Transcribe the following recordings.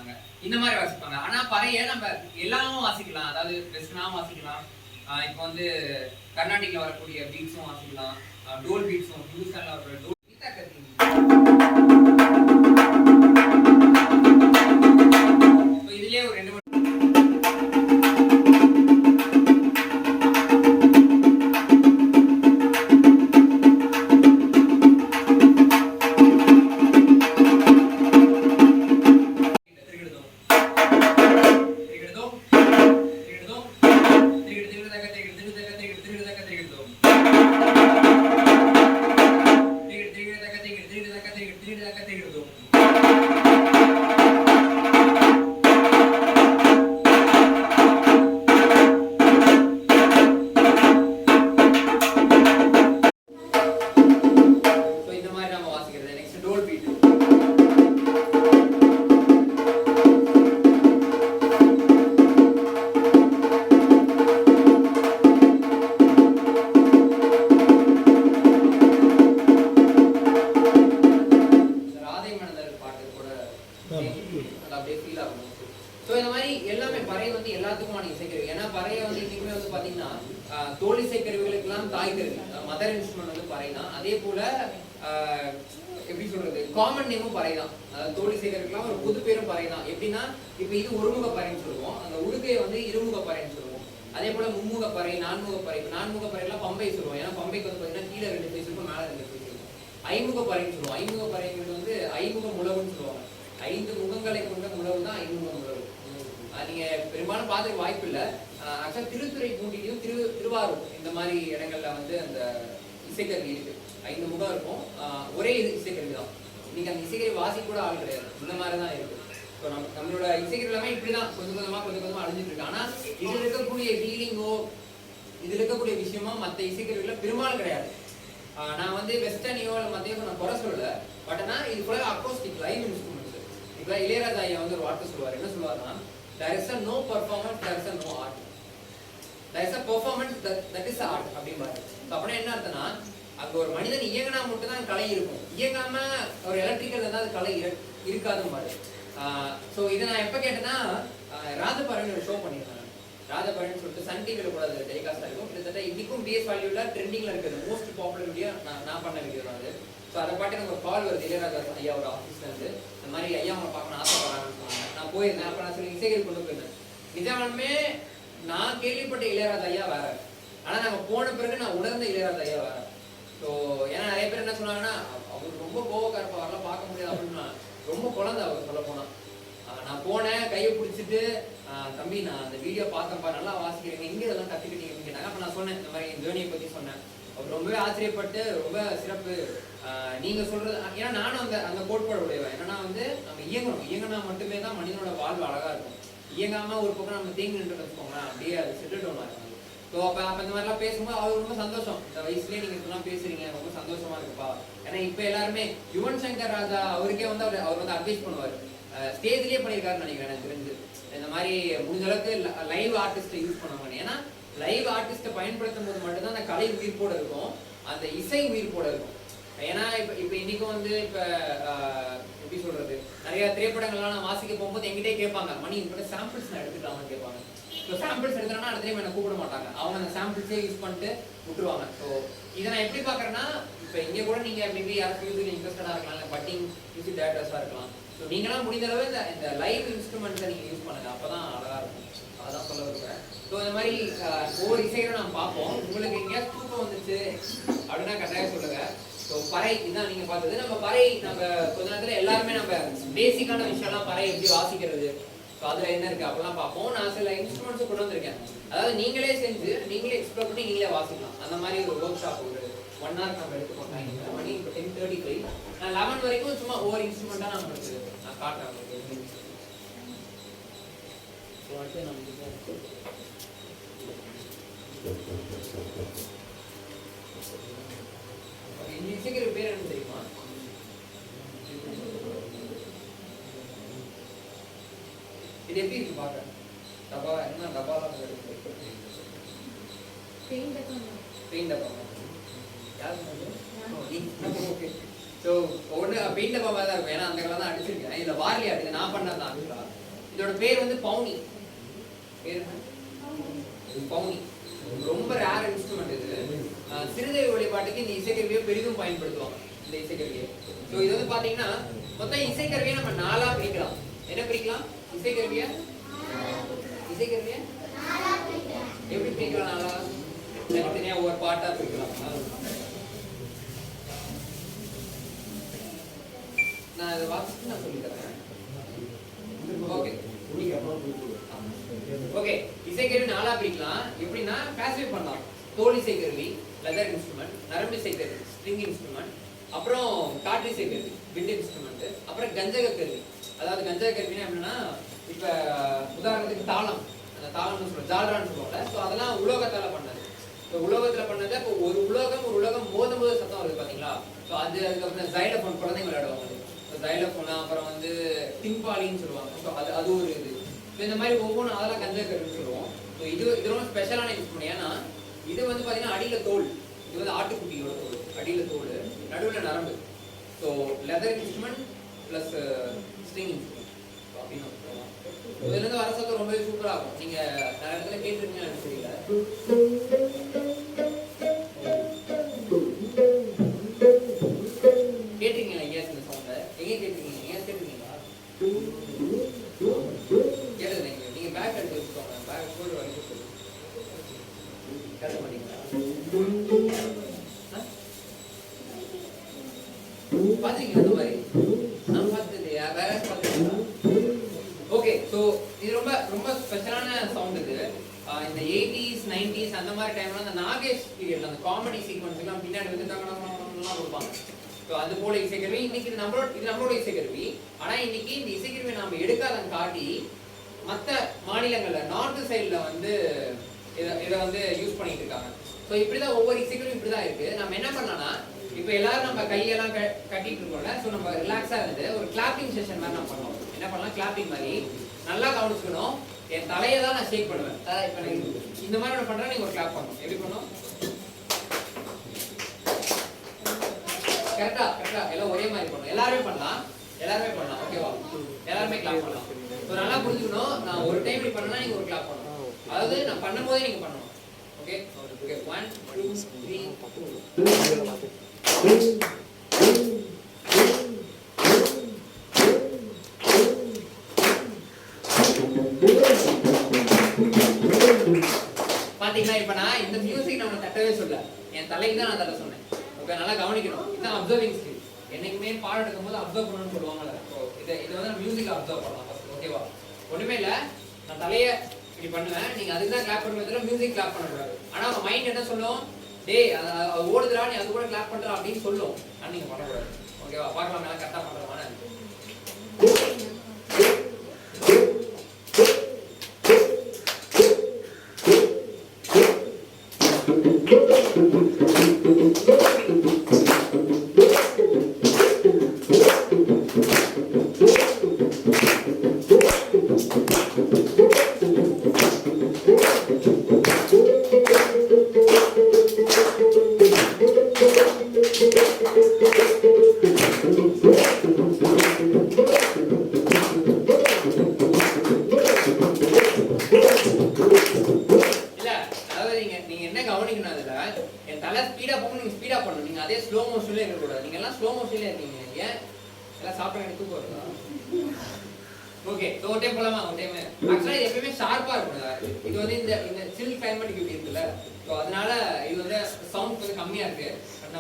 வாசிப்பாங்க, இந்த மாதிரி வாசிப்பாங்க. ஆனா பறைய நம்ம எல்லாமும் வாசிக்கலாம், அதாவது வெஸ்டர்னாவும் வாசிக்கலாம், இப்போ வந்து கர்நாடிக்ல வரக்கூடிய பீட்ஸும் வாசிக்கலாம், டோல் பீட்ஸும், ஹிந்துஸ்தான்ல வர டோல் இதுலயே ஒரு 2 தோல் இசைக்கருவிகளுக்கெல்லாம் தாய் கருவி, மதர் இன்ஸ்ட்ருமெண்ட் வந்து பறை தான். அதே போல எப்படி சொல்றது, காமன் நேமும் பறை தான். தோல் இசைக்கருவிக்கெல்லாம் ஒரு புது பேரும் பறை தான். எப்படின்னா இப்ப இது ஒருமுக பறைன்னு சொல்லுவோம், அந்த உடுக்கையை வந்து இருமுக பறைன்னு சொல்லுவோம். அதே போல மும்முக பறை, நான்முக பறை. நான்முக பறையெல்லாம் பம்பை சொல்லுவோம், ஏன்னா பம்பைக்கு வந்து பாத்தீங்கன்னா கீழே 2 பேஸ் இருக்கும், மேல 2 பேஸ் இருக்கும். ஐமுக பறைன்னு சொல்லுவோம். ஐமுக பறைங்கிறது வந்து ஐமுக முழவுன்னு சொல்லுவாங்க. 5 முகங்களை கொண்ட முழவு தான் ஐமுக முழவு. நீங்க பெரும்பாலும் பார்த்துக்க வாய்ப்பு இல்லை. ஆக்சுவலா திருத்துறைப்பூண்டிலையும் திருவாரூர் இந்த மாதிரி இடங்கள்ல வந்து அந்த இசைக்கருவி இருக்கு. 5 முகம் இருக்கும், ஒரே இசைக்கருவி தான். நீங்க அந்த இசைக்கருவி வாசி கூட ஆள் கிடையாது, இந்த மாதிரிதான் இருக்கு. ஸோ நம்மளோட இசைக்கருவி எல்லாமே இப்படிதான் கொஞ்சம் கொஞ்சமா அழிஞ்சிட்டு இருக்கு. ஆனா இதுல இருக்கக்கூடிய ஃபீலிங்கோ, இதுல இருக்கக்கூடிய விஷயமா மற்ற இசைக்கருவில பெரும்பாலும் கிடையாது. நான் வந்து வெஸ்டர்னியோ மத்தையோ நான் குறை சொல்லல, பட் ஆனா இது கூட அக்கோஸ்டிக் லைவ் இன்ஸ்ட்ருமெண்ட்ஸ். இப்ப இளையராஜா ஐயா வந்து ஒரு வார்த்தை சொல்லுவார், என்ன சொல்லுவாருன்னா, there is no performance, there is no art. There is a performance, that is art அப்படிம்பாரு. அப்படின்னா என்ன அர்த்தம்னா, அங்க ஒரு மனிதன் இயங்கினா மட்டும் தான் கலை இருக்கும், இயங்காம ஒரு எலக்ட்ரிக்கல் இருந்தால் அது கலை இருக்காதுன்னு பாரு. ஸோ இதை நான் எப்போ கேட்டேன்னா, ராஜபாரன் ஒரு ஷோ பண்ணியிருந்தாங்க. ராஜபாரன் சொல்லிட்டு சன் டிவியில் கூட அது டெலிகாஸ்ட் ஆகிருக்கும். கிட்டத்தட்ட இன்னைக்கும் பிஎஸ் வேல்யூல ட்ரெண்டிங்ல இருக்கிறது மோஸ்ட் பாப்புலர் வீடியோ நான் பண்ண வீடியோ தான் அது. ஸோ அதை பாட்டு எனக்கு ஒரு கால் வருது, இளையராஜா ஐயா ஒரு ஆஃபீஸ்ல இருந்து, இந்த மாதிரி ஐயா அவங்களை பார்க்கணும் ஆசைப்படுறாங்கன்னு சொன்னாங்க. நான் போயிருந்தேன். அப்போ நான் சொல்லி இசைகள் கொண்டு போயிருந்தேன். நிஜமாலுமே நான் கேள்விப்பட்ட இளையராஜா ஐயா வேற, ஆனா நம்ம போன பிறகு நான் உணர்ந்த இளையராஜா ஐயா வேற. ஸோ ஏன்னா நிறைய பேர் என்ன சொன்னாங்கன்னா, அவருக்கு ரொம்ப கோவக்காரப்பா, வரலாம் பார்க்க முடியாது அப்படின்னு. ரொம்ப குழந்தை அவர் சொல்ல போனா. நான் போனேன், கையை பிடிச்சிட்டு, தம்பி நான் அந்த வீடியோ பார்த்தப்பா, நல்லா வாசிக்கிறீங்க, எங்க இதெல்லாம் கத்துக்கிட்டீங்கன்னு கேட்டாங்க. அப்ப நான் சொன்னேன், இந்த மாதிரி ஜேர்னியை பத்தி சொன்னேன். அவர் ரொம்பவே ஆச்சரியப்பட்டு, ரொம்ப சிறப்பு நீங்க சொல்றது. ஏன்னா நானும் அந்த கோட்பாடு உடையவன். என்னன்னா வந்து நம்ம இயங்கினா மட்டுமே தான் மனிதனோட வாழ்வு அழகா இருக்கும். இயங்காம ஒரு பக்கம் நம்ம தேங்கி நின்று வச்சுக்கோங்களேன், அப்படியே அது செட்டில் டவுன் ஆகும். ஸோ அப்போ இந்த மாதிரிலாம் பேசும்போது அவர் ரொம்ப சந்தோஷம், இந்த வயசுலேயே நீங்கள் இப்பெல்லாம் பேசுறீங்க, ரொம்ப சந்தோஷமா இருக்குப்பா. ஏன்னா இப்போ எல்லாருமே யுவன் சங்கர் ராஜா அவருக்கே வந்து அவர் வந்து அட்வைஸ் பண்ணுவார், ஸ்டேஜ்லேயே பண்ணியிருக்காருன்னு நினைக்கிறேன் எனக்கு தெரிஞ்சு. இந்த மாதிரி முடிஞ்ச அளவுக்கு லைவ் ஆர்டிஸ்ட்டை யூஸ் பண்ணுவாங்க. ஏன்னா லைவ் ஆர்டிஸ்ட்டை பயன்படுத்தும் போது மட்டும்தான் அந்த கலை உயிர்ப்போட இருக்கும், அந்த இசை உயிர்ப்போட இருக்கும். ஏன்னா இப்போ இன்னைக்கும் வந்து இப்போ எப்படி சொல்றது, நிறைய திரைப்படங்கள்லாம் நான் வாசிக்க போகும்போது எங்கிட்டே கேட்பாங்க, மணி இப்போ சாம்பிள்ஸ் நான் எடுத்துக்கலாமான்னு கேட்பாங்க. ஸோ சாம்பிள்ஸ் எடுக்கிறேன்னா அடுத்த டைம் என்னை கூப்பிட மாட்டாங்க, அவங்க அந்த சாம்பிள்ஸே யூஸ் பண்ணிட்டு விட்டுருவாங்க. ஸோ இதை நான் எப்படி பார்க்குறேன்னா, இப்போ இங்கே கூட நீங்கள் மேபி யாருக்கு மியூசிக் இன்ட்ரெஸ்டடாக இருக்கலாம், இல்லை பட்டிங் மியூசிக் டேரக்டர்ஸாக இருக்கலாம். ஸோ நீங்களாம் முடிஞ்ச அளவு இந்த லைவ் இன்ஸ்ட்ருமெண்ட்ஸை நீங்கள் யூஸ் பண்ணுங்க, அப்போ தான் அழகாக இருக்கும். அதான் சொல்ல விரும்புகிறேன். ஸோ இந்த மாதிரி ஒவ்வொரு இசைகளும் நான் பார்ப்போம். உங்களுக்கு எங்கேயா தூக்கம் வந்துச்சு அப்படின்னா கட்டாயம் சொல்லுங்க. ஸோ பறை இதுதான் நீங்கள் பார்த்தது. நம்ம பறை நம்ம கொஞ்ச நேரத்தில் எல்லாருமே நம்ம பேசிக்கான விஷயம்லாம் பறை எப்படி வாசிக்கிறது, ஸோ அதில் என்ன இருக்குது அப்படிலாம் பார்ப்போம். நான் சில இன்ஸ்ட்ருமெண்ட்ஸும் கொண்டு வந்திருக்கேன், அதாவது நீங்களே செஞ்சு நீங்களே எக்ஸ்ப்ளோர் பண்ணி நீங்களே வாசிக்கலாம். அந்த மாதிரி ஒரு ஒர்க் ஷாப் ஒரு 1 hour நம்ம எடுத்துக்கோங்க. மணி இப்போ 10:35. நான் 11 வரைக்கும் சும்மா ஒவ்வொரு இன்ஸ்ட்ருமெண்ட்டாக நான் காட்டுறேன் உங்களுக்கு. ஸோ அடுத்து நமக்கு இந்த இசைக்கிற பேர் என்ன தெரியுமா? இது எப்படி இருக்கு பார்க்க? டப்பா என்ன டப்பாலாம் பெயிண்ட் டப்பா. யாரு ஓகே ஸோ ஒன்று பெயிண்ட் டப்பா தான் இருக்கும், ஏன்னா அந்த கலர் தான் அடிச்சிருக்கேன். இதில் வார்லி ஆடுது, நான் பண்ணது தான் ஆக்சுவலாக. இதோட பேர் வந்து பவுனி. பேர் பவுனி. ரொம்ப ரேர் இன்ஸ்ட்ருமெண்ட் இது. சிறுதேவி வழிபாட்டுக்கு இந்த இசைக்கருவியை பெரிதும் பயன்படுத்துவாங்க, இந்த இசைக்கருவியை. ஸோ இது வந்து பார்த்தீங்கன்னா மொத்தம் இசைக்கருவியை நம்ம 4ஆக பிரிக்கலாம். என்ன பிரிக்கலாம்? இசைக்கருவியை எப்படி பிரிக்கலாம்? 4ஆ தனித்தனியாக ஒவ்வொரு பாட்டாக பிரிக்கலாம். நான் இதை வாசிச்சு நான் சொல்லி தரேன். ஓகே ஓகே, இசைக்கருவி 4ஆ பிரிக்கலாம். எப்படின்னா கிளாசிஃபை பண்ணலாம். தோல் இசைக்கருவி, லெதர் இன்ஸ்ட்ருமெண்ட், நரம்பு இசைக்கருவி, ஸ்ட்ரிங் இன்ஸ்ட்ருமெண்ட், அப்புறம் காற்று இசைக்கருவி, விண்ட் இன்ஸ்ட்ருமெண்ட், அப்புறம் கஞ்சக கருவி. அதாவது கஞ்சக கருவினா எப்படின்னா, இப்ப உதாரணத்துக்கு தாளம், அந்த தாளம்னு சொல்றோம், ஜால்ரான்னு சொல்லுவோம்ல. ஸோ அதெல்லாம் உலோகத்தால பண்ணது. இப்போ உலோகத்துல பண்ணது. இப்போ ஒரு உலோகம் மோதும் போது சத்தம் வருது பாத்தீங்களா? ஸோ அதுக்கப்புறம் ஜைலோஃபோன், குழந்தைங்க விளையாடுவாங்க. ஜைலோஃபோனா, அப்புறம் வந்து டிம்பாலின்னு சொல்லுவாங்க. ஸோ அது ஒரு இது. ஸோ இந்த மாதிரி ஒவ்வொன்றும் அதெல்லாம் கஞ்சக கருவின்னு சொல்லுவோம். ஸோ இது ரொம்ப ஸ்பெஷலான இன்ஸ்ட்ருமெண்ட். ஏன்னா இது வந்து பார்த்தீங்கன்னா அடியில் தோல், இது வந்து ஆட்டுக்குட்டியோட தோல், அடியில் தோல், நடுவில் நரம்பு. So leather instrument plus string instrument அப்படின்னு சொல்லலாம். இதுலேருந்து வர சத்தம் ரொம்பவே சூப்பராக இருக்கும். நீங்கள் நிறைய இடத்துல கேட்டிருக்கீங்கன்னு எனக்கு தெரியல. கேட்டிருக்கீங்களா எங்கேயாச்சும் இந்த சவுண்டை? எங்கேயும் கேட்டிருக்கீங்க? எங்கேயாச்சும் கேட்டிருக்கீங்களா? கேட்டது நீங்கள் பேக் எடுத்து வச்சுக்கோங்க. பேக் ஷோல்டர் வரைக்கும் கேட்க மாட்டீங்களா? பாத்தீங்களா இந்த மாதிரி? நான் பார்த்தது இல்லையா? வேற பார்த்தீங்களா? ஓகே, ஸோ இது ரொம்ப ரொம்ப ஸ்பெஷலான சவுண்ட் இது. இந்த 80s 90s அந்த மாதிரி டைம்ல அந்த நாகேஷ் பீரியட்ல அந்த காமெடி சீக்வன்ஸ் எல்லாம் பின்னாடி வந்து தங்கலாம் கொடுப்பாங்க. ஸோ அது போல இசைக்கருவி. இன்னைக்கு இது நம்மளோட இசைக்கருவி. ஆனா இன்னைக்கு இந்த இசைக்கருவி நாம எடுக்காதன் காட்டி மற்ற மாநிலங்கள்ல நார்த் சைட்ல வந்து இதை வந்து யூஸ் பண்ணிட்டு இருக்காங்க. ஸோ இப்படிதான் ஒவ்வொரு இசைக்கருவியும் இப்படிதான் இருக்கு. நம்ம என்ன பண்ணலாம்னா, இப்போ எல்லாரும் நம்ம கையெல்லாம் கட்டிட்டு இருக்கோம்ல. ஸோ நம்ம ரிலாக்ஸா இருந்து ஒரு கிளாப்பிங் செஷன் மாதிரி நம்ம பண்ணுவோம். என்ன பண்ணலாம்? கிளாப்பிங் மாதிரி நல்லா கவனிச்சுக்கணும். என் தலையை தான் நான் ஷேக் பண்ணுவேன். இப்போ இந்த மாதிரி நான் பண்றேன், நீங்க ஒரு கிளாப் பண்ணணும். எப்படி பண்ணணும்? கரெக்டா எல்லாம் ஒரே மாதிரி பண்ணணும். எல்லாருமே பண்ணலாம். ஓகேவா? எல்லாருமே கிளாப் பண்ணலாம். ஸோ நல்லா புரிஞ்சுக்கணும். நான் ஒரு டைம் இப்படி பண்ணா நீங்க ஒரு கிளாப் பண்ணணும். அதாவது நான் பண்ணும்போதே நீங்க பண்ணணும். ஓகே ஓகே 1 2 3 பாத்தீங்களா? இப்ப நான் இந்த மியூசிக் நம்ம தட்டவே சொல்ல, என் தலைக்கு தான் நான் தட்ட சொன்னேன். ஓகே, நல்லா கவனிக்கணும். இதுதான் அப்சர்விங் ஸ்கில். என்னைக்குமே பாடம் எடுக்கும் போது அப்சர்வ் பண்ணணும்னு சொல்லுவாங்கல்ல. இதை வந்து மியூசிக் அப்சர்வ் பண்ணலாம் ஃபர்ஸ்ட். ஓகேவா? ஒண்ணுமே இல்ல, நான் தலையை இப்படி பண்ணுவேன், நீங்க அதுக்கு தான் கிளாப் பண்ணுவதில்ல, மியூசிக் கிளாப் பண்ணக்கூடாது. ஆனா உங்க மைண்ட் என்ன சொல்லும்? டேய் அது ஓடுதுடா, நீ அது கூட கிளாப் பண்ற அப்படின்னு சொல்லும். ஆனா நீங்க பண்ணக்கூடாது. ஓகேவா? பார்க்கலாம் நான் கரெக்டா பண்றேன்.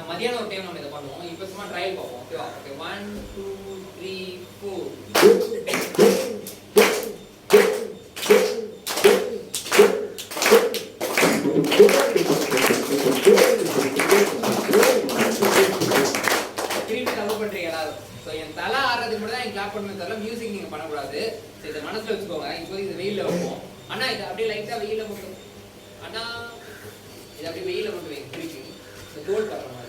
மதியானம் ஒரு டைம் நம்ம இதை பண்ணுவோம். இப்போ சும்மா ட்ரையல் பார்ப்போம். ஓகேவா? ஓகே 1 2 3 4 திருப்பி தப்பு பண்றீங்க எல்லாரும். ஸோ என் தலை ஆடுறதுக்கு மட்டும் தான் என் கிளாப் பண்ணுறது தவிர மியூசிக் நீங்கள் பண்ணக்கூடாது. ஸோ இதை மனசில் வச்சுக்கோங்க. இப்போது இது வெயிலில் வைப்போம். ஆனால் இது அப்படியே லைட்டாக வெயிலில் மட்டும், ஆனால் இது அப்படியே வெயிலில் மட்டும் வைங்க. திருப்பி இந்த தோல் தர மாதிரி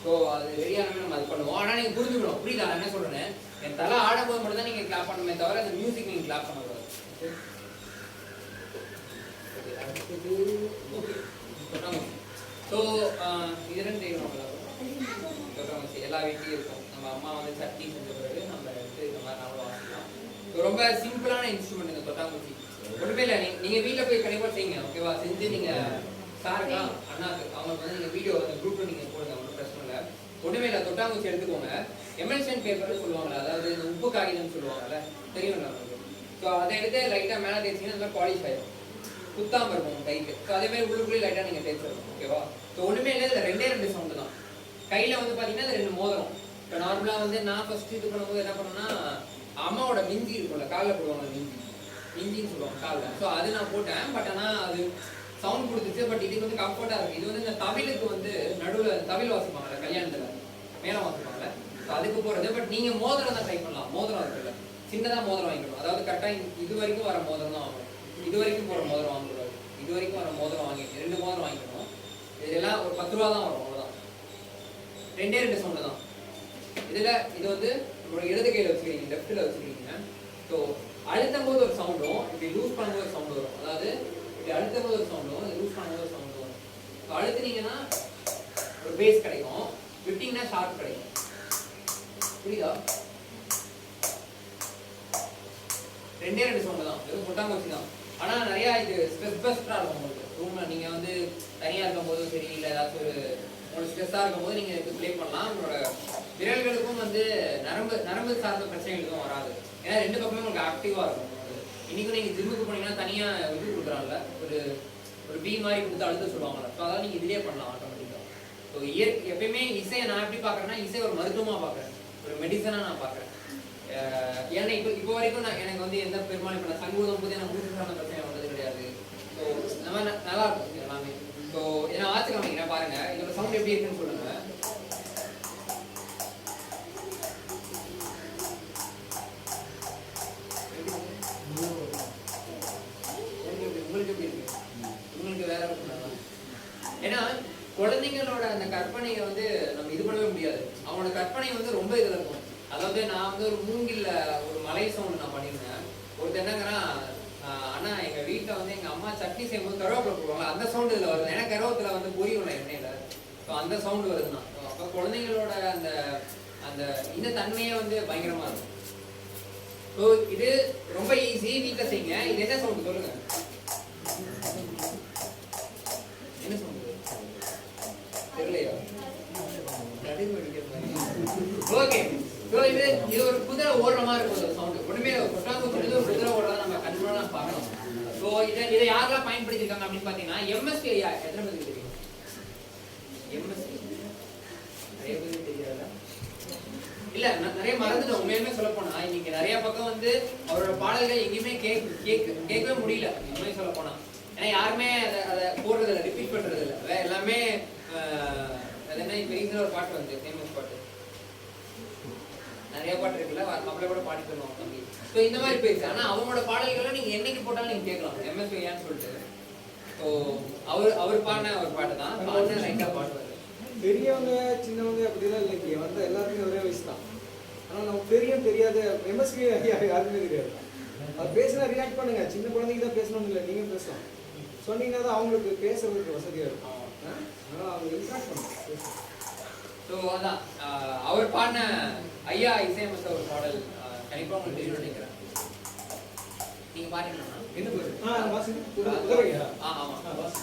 ஸோ அது வெளியானமே நம்ம அது பண்ணுவோம். ஆனால் நீங்கள் புரிஞ்சுக்கணும். புரியுதா என்ன சொல்கிறேன்னு? என் தலை ஆடும்போது மட்டும் தான் நீங்கள் கிளாப் பண்ணணுமே தவிர அந்த மியூசிக் நீங்கள் கிளாப் பண்ணக்கூடாது. ஓகே ஸோ இதெல்லாம் தெரியும் எல்லா வீட்லையும் இருக்கும். நம்ம அம்மா வந்து சட்னி செஞ்ச பிறகு நம்ம எடுத்து இந்த மாதிரி நாமளும் வாசிக்கலாம். ரொம்ப சிம்பிளான இன்ஸ்ட்ருமெண்ட் இந்த தொட்டாங்குச்சி. ஒன்றுமே இல்லை, நீங்கள் வீட்டில் போய் கண்டிப்பாக செய்யுங்க. ஓகேவா? செஞ்சு நீங்கள் சாருக்கா அண்ணாக்கு அவங்களுக்கு வந்து நீங்கள் வீடியோ அந்த குரூப்பில் நீங்கள் போடுங்க, ஒன்றும் பிரச்சனை இல்லை. ஒன்றுமே இல்லை, தொட்டாங்குச்சி எடுத்துக்கோங்க. எமல்ஷன் பேப்பர்னு சொல்லுவாங்கல்ல, அதாவது இந்த உப்பு காகிதம்னு சொல்லுவாங்கல்ல, தெரியும்ல உங்களுக்கு. ஸோ அதை எடுத்து லைட்டாக மேலே தேய்ச்சிங்கன்னா இந்த மாதிரி பாலிஷ் ஆகிடும், குத்தாமல் இருக்கும் கைக்கு. ஸோ அதேமாதிரி உள்ளுக்குள்ளே லைட்டாக நீங்கள் தேய்ச்சிடணும். ஓகேவா? ஸோ ஒன்றுமே இல்லை, இதில் ரெண்டே சவுண்டு தான். கையில் வந்து பார்த்தீங்கன்னா இது 2 மோதிரம். இப்போ நார்மலாக வந்து நான் ஃபஸ்ட்டு இது பண்ணும்போது என்ன பண்ணேன்னா, அம்மாவோட மிஞ்சி இருக்கும்ல, காலில் போடுவாங்க மிஞ்சின்னு சொல்லுவாங்க காலில். ஸோ அது நான் போட்டேன். பட் ஆனால் அது சவுண்ட் கொடுத்துச்சு. பட் இதுக்கு வந்து கம்ஃபர்ட்டாக இருக்குது. இது வந்து இந்த தவிலுக்கு வந்து நடுவில் தவில் வாசிப்பாங்கல்ல கல்யாணத்தில், மேலே வாசிப்பாங்கல்ல, ஸோ அதுக்கு போகிறது. பட் நீங்கள் மோதிரம் தான் ட்ரை பண்ணலாம். மோதிரம் இருக்குல்ல, சின்னதாக மோதிரம் வாங்கிக்கணும். அதாவது கரெக்டாக இது வரைக்கும் வர மோதிரம் தான் வாங்கணும். இது வரைக்கும் போகிற மோதிரம் வாங்கக்கூடாது. இது வரைக்கும் வர மோதிரம் வாங்கிக்கணும். 2 மோதிரம் வாங்கிக்கணும். இதெல்லாம் ஒரு 10 ரூபா தான் வரும், அவ்வளோதான். 2 சவுண்டு தான் இதில். இது வந்து நம்மளோட இடது கையில் வச்சுக்கிறீங்க, லெஃப்ட்டில் வச்சுக்கிறீங்க. ஸோ அழுத்தும் போது ஒரு சவுண்டும், இப்படி லூஸ் பண்ணும்போது ஒரு சவுண்டு வரும். அதாவது இப்படி அழுத்தும் போது ஒரு சவுண்டும், லூஸ் பண்ணும்போது ஒரு சவுண்டு வரும். ஸோ அழுத்துனீங்கன்னா ஒரு பேஸ் கிடைக்கும், விட்டிங்கன்னா ஷார்ப் கிடைக்கும். புரியுதா? 2 சவுண்டு தான், வெறும் கொட்டாங்குச்சி தான். ஆனால் நிறையா இது ஸ்ட்ரெஸ் பஸ்டராக இருக்கும் உங்களுக்கு. ரூமில் நீங்கள் வந்து தனியாக இருக்கும் போதும் சரி, இல்லை ஏதாச்சும் ஒரு உங்களுக்கு ஸ்ட்ரெஸ்ஸாக இருக்கும் போது நீங்கள் இது ப்ளே பண்ணலாம். உங்களோட விரல்களுக்கும் வந்து நரம்பு சார்ந்த பிரச்சனைகள் எதுவும் வராது. ஏன்னா 2 பக்கமே உங்களுக்கு ஆக்டிவாக இருக்கும். இன்றைக்கும் நீங்கள் ஜிம்முக்கு போனீங்கன்னா தனியாக இது கொடுக்குறாங்கல்ல, ஒரு பி மாதிரி கொடுத்து அழுத்த சொல்லுவாங்கள்ல. ஸோ அதாவது நீங்கள் இதிலே பண்ணலாம் ஆட்டோமேட்டிக்காக. ஸோ எப்பயுமே இசையை நான் எப்படி பார்க்குறேன்னா, இசை ஒரு மருத்துவமாக பார்க்குறேன், ஒரு மெடிசனாக நான் பார்க்குறேன். ஏன்னா இப்போ வரைக்கும் எனக்கு வந்து எந்த பெரும்பாலும் இப்போ நான் சங்கூதம் போது எனக்கு மூச்சு சார்ந்த பிரச்சனை வந்தது கிடையாது. ஸோ நம்ம நல்லா இருக்கும் எல்லாமே. ஸோ ஏன்னா ஆச்சு காமிக்கிறேன் பாருங்க, இதோட சவுண்ட் எப்படி இருக்குன்னு சொல்லுங்க. உங்களுக்கு எப்படி இருக்கு? உங்களுக்கு வேற இருக்கும். ஏன்னா குழந்தைங்களோட அந்த கற்பனையை வந்து நம்ம இது பண்ணவே முடியாது. அவங்களோட கற்பனை வந்து ரொம்ப இதில் இருக்கும். அதாவது நான் வந்து ஒரு மூங்கில்ல ஒரு மலை சவுண்டு நான் பண்ணியிருந்தேன். ஒருத்தர் என்னங்கிறான், அண்ணா எங்கள் வீட்டில் வந்து எங்கள் அம்மா சட்னி செய்யும்போது கருவேப்பிலை போடுவாங்க, அந்த சவுண்டு இதில் வருது. ஏன்னா கருவேப்பிலை வந்து பொரியும்ல எண்ணெயில். ஸோ அந்த சவுண்டு வருதுண்ணா. அப்போ குழந்தைங்களோட அந்த அந்த இந்த தன்மையே வந்து பயங்கரமாக இருக்கும். ஸோ இது ரொம்ப ஈஸி, வீட்டில் செய்யுங்க. இது என்ன சவுண்டு சொல்லுங்க? என்ன சவுண்டு தெரியலையா? ஓகே. ஸோ இது ஒரு குதிரை ஓடுற மாதிரி இருக்கும் ஒரு சவுண்டு. ஒன்றுமே கொட்டாங்குச்சி ஒரு குதிரை ஓடுறதா நம்ம கண்ட்ரோலாக பார்க்கணும். ஸோ இதை யாரெல்லாம் பயன்படுத்தியிருக்காங்க அப்படின்னு பார்த்தீங்கன்னா, எம்எஸ்டி ஐயா எத்தனை பேருக்கு தெரியும்? எம்எஸ்டி நிறைய பேருக்கு தெரியாதா? இல்லை, நிறைய மறந்துட்டோம். உண்மையுமே சொல்ல போனா இன்னைக்கு நிறைய பக்கம் வந்து அவரோட பாடல்கள் எங்கேயுமே கேட்கவே முடியல, உண்மையை சொல்ல போனா. ஏன்னா யாருமே அதை போடுறது இல்லை, ரிப்பீட் பண்ணுறது இல்லை. எல்லாமே அது என்ன, இப்போ ரீசனாக ஒரு பாட்டு வந்து ஃபேமஸ் பாட்டு, நிறைய பாட்டு இருக்குல்ல, நம்மளே கூட பாடி தருவோம் தம்பி. ஸோ இந்த மாதிரி போயிடுச்சு. ஆனால் அவங்களோட பாடல்களை நீங்கள் என்னைக்கு போட்டாலும் நீங்கள் கேட்கலாம், எம்எஸ்வி ஏன்னு சொல்லிட்டு. ஸோ அவர் பாடின ஒரு பாட்டு தான், பாடின லைட்டாக பாடுவார். பெரியவங்க சின்னவங்க அப்படிலாம் இல்லைங்க, வந்து எல்லாருமே ஒரே வயசு தான். ஆனால் நம்ம பெரிய தெரியாத எம்எஸ்வி யாருமே தெரியாது. அது பேசினா ரியாக்ட் பண்ணுங்க. சின்ன குழந்தைங்க தான் பேசணும்னு இல்லை, நீங்கள் பேசலாம். சொன்னீங்கன்னா தான் அவங்களுக்கு பேசுறதுக்கு வசதியாக இருக்கும். அதனால் அவங்க இன்ட்ராக்ட் பண்ணுங்க. ஸோ அதான் அவர் பாடின ஐயா இசையமைச்ச ஒரு பாடல் கண்டிப்பாக உங்களுக்கு தெரியும் நினைக்கிறேன். நீங்கள் பாருங்களா? என்ன பேர்? வாசிங்க. ஆமாம் வாசி.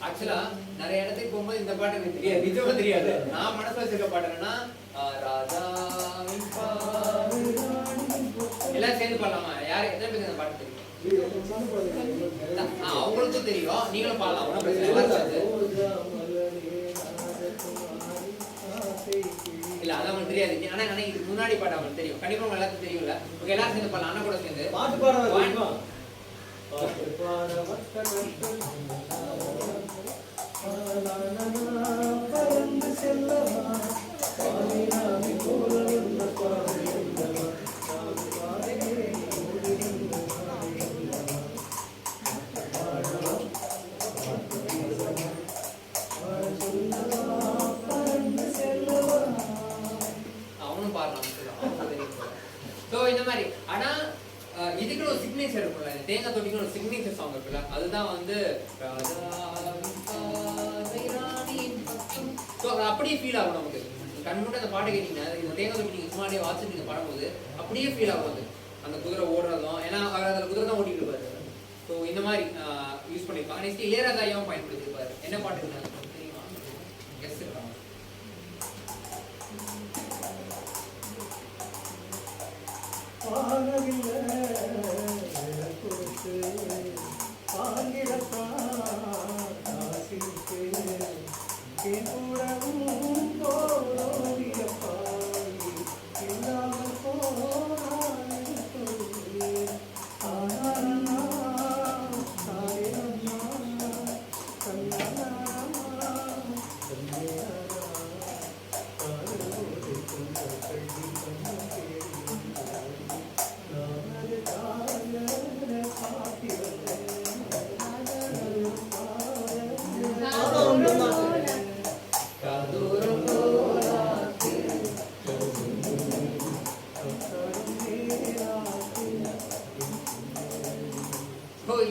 ஆக்சுவலா நிறைய இடத்துக்கு போகும்போது இந்த பாட்டு எனக்கு தெரியாது, நிஜமா தெரியாது. நான் மனசுல வச்சிருக்க பாட்டு என்னன்னா, எல்லாம் சேர்ந்து பாடலாமா? யாரு எத்தனை பேருக்கு அந்த பாட்டு தெரியும்? அவங்களுக்கும் தெரியும், நீங்களும் பாடலாம். இல்ல அது அவங்களுக்கு தெரியாது. ஆனா இதுக்கு முன்னாடி பாட்டு அவங்களுக்கு தெரியும். கண்டிப்பா உங்க எல்லாத்துக்கும் தெரியும்ல. ஓகே, எல்லாரும் சேர்ந்து பாடலாம். அண்ணா கூட சேர்ந்து பாட்டு பாட பறந்து செல்லவா தேங்காய் தொட்டின்னு ஒரு சிக்னேச்சர் சாங் இருக்குல்ல, அதுதான் வந்து அப்படியே ஃபீல் ஆகும் நமக்கு. கண் மட்டும் அந்த பாட்டு கேட்டீங்கன்னா இந்த தேங்காய் தொட்டி நீங்க முன்னாடியே வாட்சி நீங்க பாடும்போது அப்படியே ஃபீல் ஆகும் அது, அந்த குதிரை ஓடுறதும். ஏன்னா அவர் அதில் குதிரை தான் ஓட்டிட்டு இருப்பாரு. ஸோ இந்த மாதிரி யூஸ் பண்ணியிருப்பாங்க. நெக்ஸ்ட் இளையராஜாவும் பயன்படுத்தியிருப்பாரு. என்ன பாட்டு தெரியுமா? எஸ் இருக்காங்க.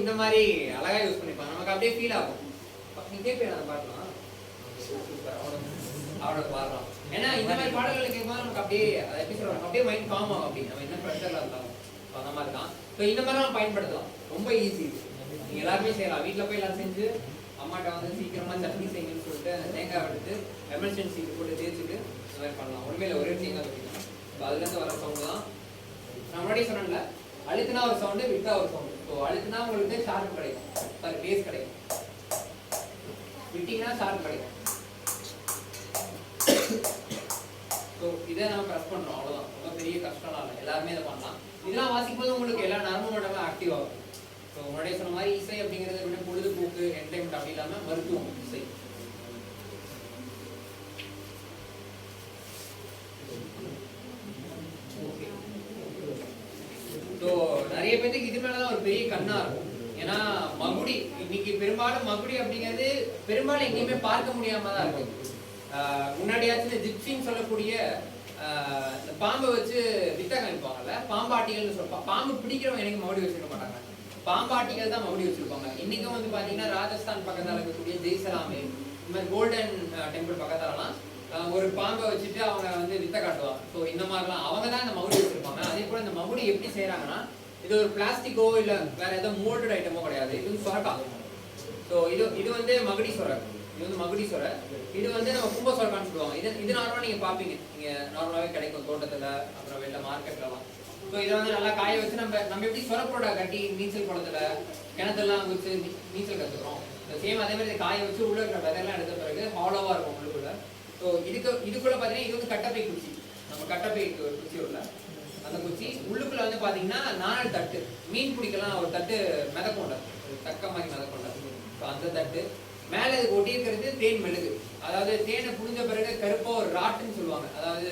இந்த மாதிரி அழகா யூஸ் பண்ணிப்பாங்க, நமக்கு அப்படியே ஃபீல் ஆகும். நீங்க பேர் பாடலாம் அவனோட பாடுறான். ஏன்னா இந்த மாதிரி பாடல்களை கேட்கும்போது நமக்கு அப்படியே எப்படி சொல்றாங்க, அப்படியே மைண்ட் காம் ஆகும். அப்படி நம்ம என்ன ப்ரெஷர்ல இருந்தாலும் அந்த மாதிரி தான். ஸோ இந்த மாதிரி நம்ம பயன்படுத்தலாம். ரொம்ப ஈஸி. நீங்க எல்லாருமே செய்யலாம். வீட்டில் போய் எல்லாம் செஞ்சு அம்மாட்ட வந்து சீக்கிரமா சட்னி செய்யுங்கன்னு சொல்லிட்டு தேங்காய் எடுத்து எமர்ஜென்சி போட்டு தேய்ச்சிட்டு இந்த மாதிரி பண்ணலாம். உண்மையில ஒரே தேங்காய் வைக்கணும். ஸோ அதுலேருந்து வர சவுண்டு தான் நான் முன்னாடியே சொன்னேன்ல, அழுத்தினா ஒரு சவுண்டு, விட்டா ஒரு சவுண்டு. ஸோ அழுத்தினா உங்களுக்கு ஷார்ப் கிடைக்கும், சாரி பேஸ் கிடைக்கும். விட்டீங்கன்னா ஷார்ப் கிடைக்கும். ஸோ இதை நம்ம ப்ரெஸ் பண்ணுறோம், அவ்வளோதான். ரொம்ப பெரிய கஷ்டம்லாம் இல்லை, எல்லாருமே இதை பண்ணலாம். இதெல்லாம் வாசிக்கும்போது உங்களுக்கு எல்லா நரம்பு மண்டலமும் ஆக்டிவ் ஆகும். ஸோ முன்னாடியே சொன்ன மாதிரி இசை அப்படிங்கிறது விட பொழுதுபோக்கு என்டர்டைன்மெண்ட் அப்படி இல்லாமல் மருத்துவம் இசை. ஸோ நிறைய பேருக்கு இது மேலதான் ஒரு பெரிய கண்ணா இருக்கும். ஏன்னா மகுடி இன்னைக்கு பெரும்பாலும் மகுடி அப்படிங்கிறது பெரும்பாலும் எங்கேயுமே பார்க்க முடியாம தான் இருக்கு. முன்னாடியாச்சும் இந்த ஜிப்சின்னு சொல்லக்கூடிய இந்த பாம்பை வச்சு வித்த காமிப்பாங்கல்ல, பாம்பாட்டிகள்னு சொல்லுவாங்க. பாம்பு பிடிக்கிறவங்க எனக்கு மகுடி வச்சிருக்க மாட்டாங்க, பாம்பாட்டிகள் தான் மகுடி வச்சிருப்பாங்க. இன்னைக்கும் வந்து பாத்தீங்கன்னா ராஜஸ்தான் பக்கத்தால இருக்கக்கூடிய ஜெய்சலாமே இந்த மாதிரி கோல்டன் டெம்பிள் பக்கத்தாலலாம் ஒரு பாம்பை வச்சுட்டு அவங்க வந்து வித்த காட்டுவாங்க. ஸோ இந்த மாதிரிலாம் அவங்க தான் இந்த மகுடி வச்சிருப்பாங்க. அதே போல இந்த மகுடி எப்படி செய்யறாங்கன்னா, இது ஒரு பிளாஸ்டிக்கோ இல்லை வேற ஏதோ மோல்டட் ஐட்டமோ கிடையாது. இது வந்து சொரக்கா. ஸோ இது வந்து மகுடி சொர, இது வந்து மகுடி சொர. இது வந்து நம்ம கும்ப சொரக்கான்னு சொல்லுவாங்க. இது நார்மலாக நீங்கள் பார்ப்பீங்க, நீங்கள் நார்மலாகவே கிடைக்கும் தோட்டத்தில், அப்புறம் வெளில மார்க்கெட்லலாம். ஸோ இதை வந்து நல்லா காய வச்சு நம்ம எப்படி சொரப்போட கட்டி நீச்சல் குளத்துல கிணத்தெல்லாம் வச்சு நீச்சல் கற்றுக்குறோம். சேம் அதே மாதிரி காய வச்சு உள்ள இருக்கிற விதையெல்லாம் எடுத்த பிறகு ஹாலோவாக இருக்கும் உள்ளுக்குள்ள. ஸோ இதுக்குள்ள பார்த்தீங்கன்னா இது வந்து கட்டப்பை குச்சி, நம்ம கட்டப்பை குச்சி உள்ள அந்த குச்சி உள்ளுக்குள்ள வந்து பார்த்தீங்கன்னா 4 தட்டு, மீன் பிடிக்கலாம் ஒரு தட்டு மிதக்கொண்ட, தக்க மாதிரி மிதக்கொண்ட. ஸோ அந்த தட்டு மேலே இது ஒட்டி இருக்கிறது தேன் மெழுகு. அதாவது தேனை புழிஞ்ச பிறகு கருப்பா ஒரு ராட்டுன்னு சொல்லுவாங்க. அதாவது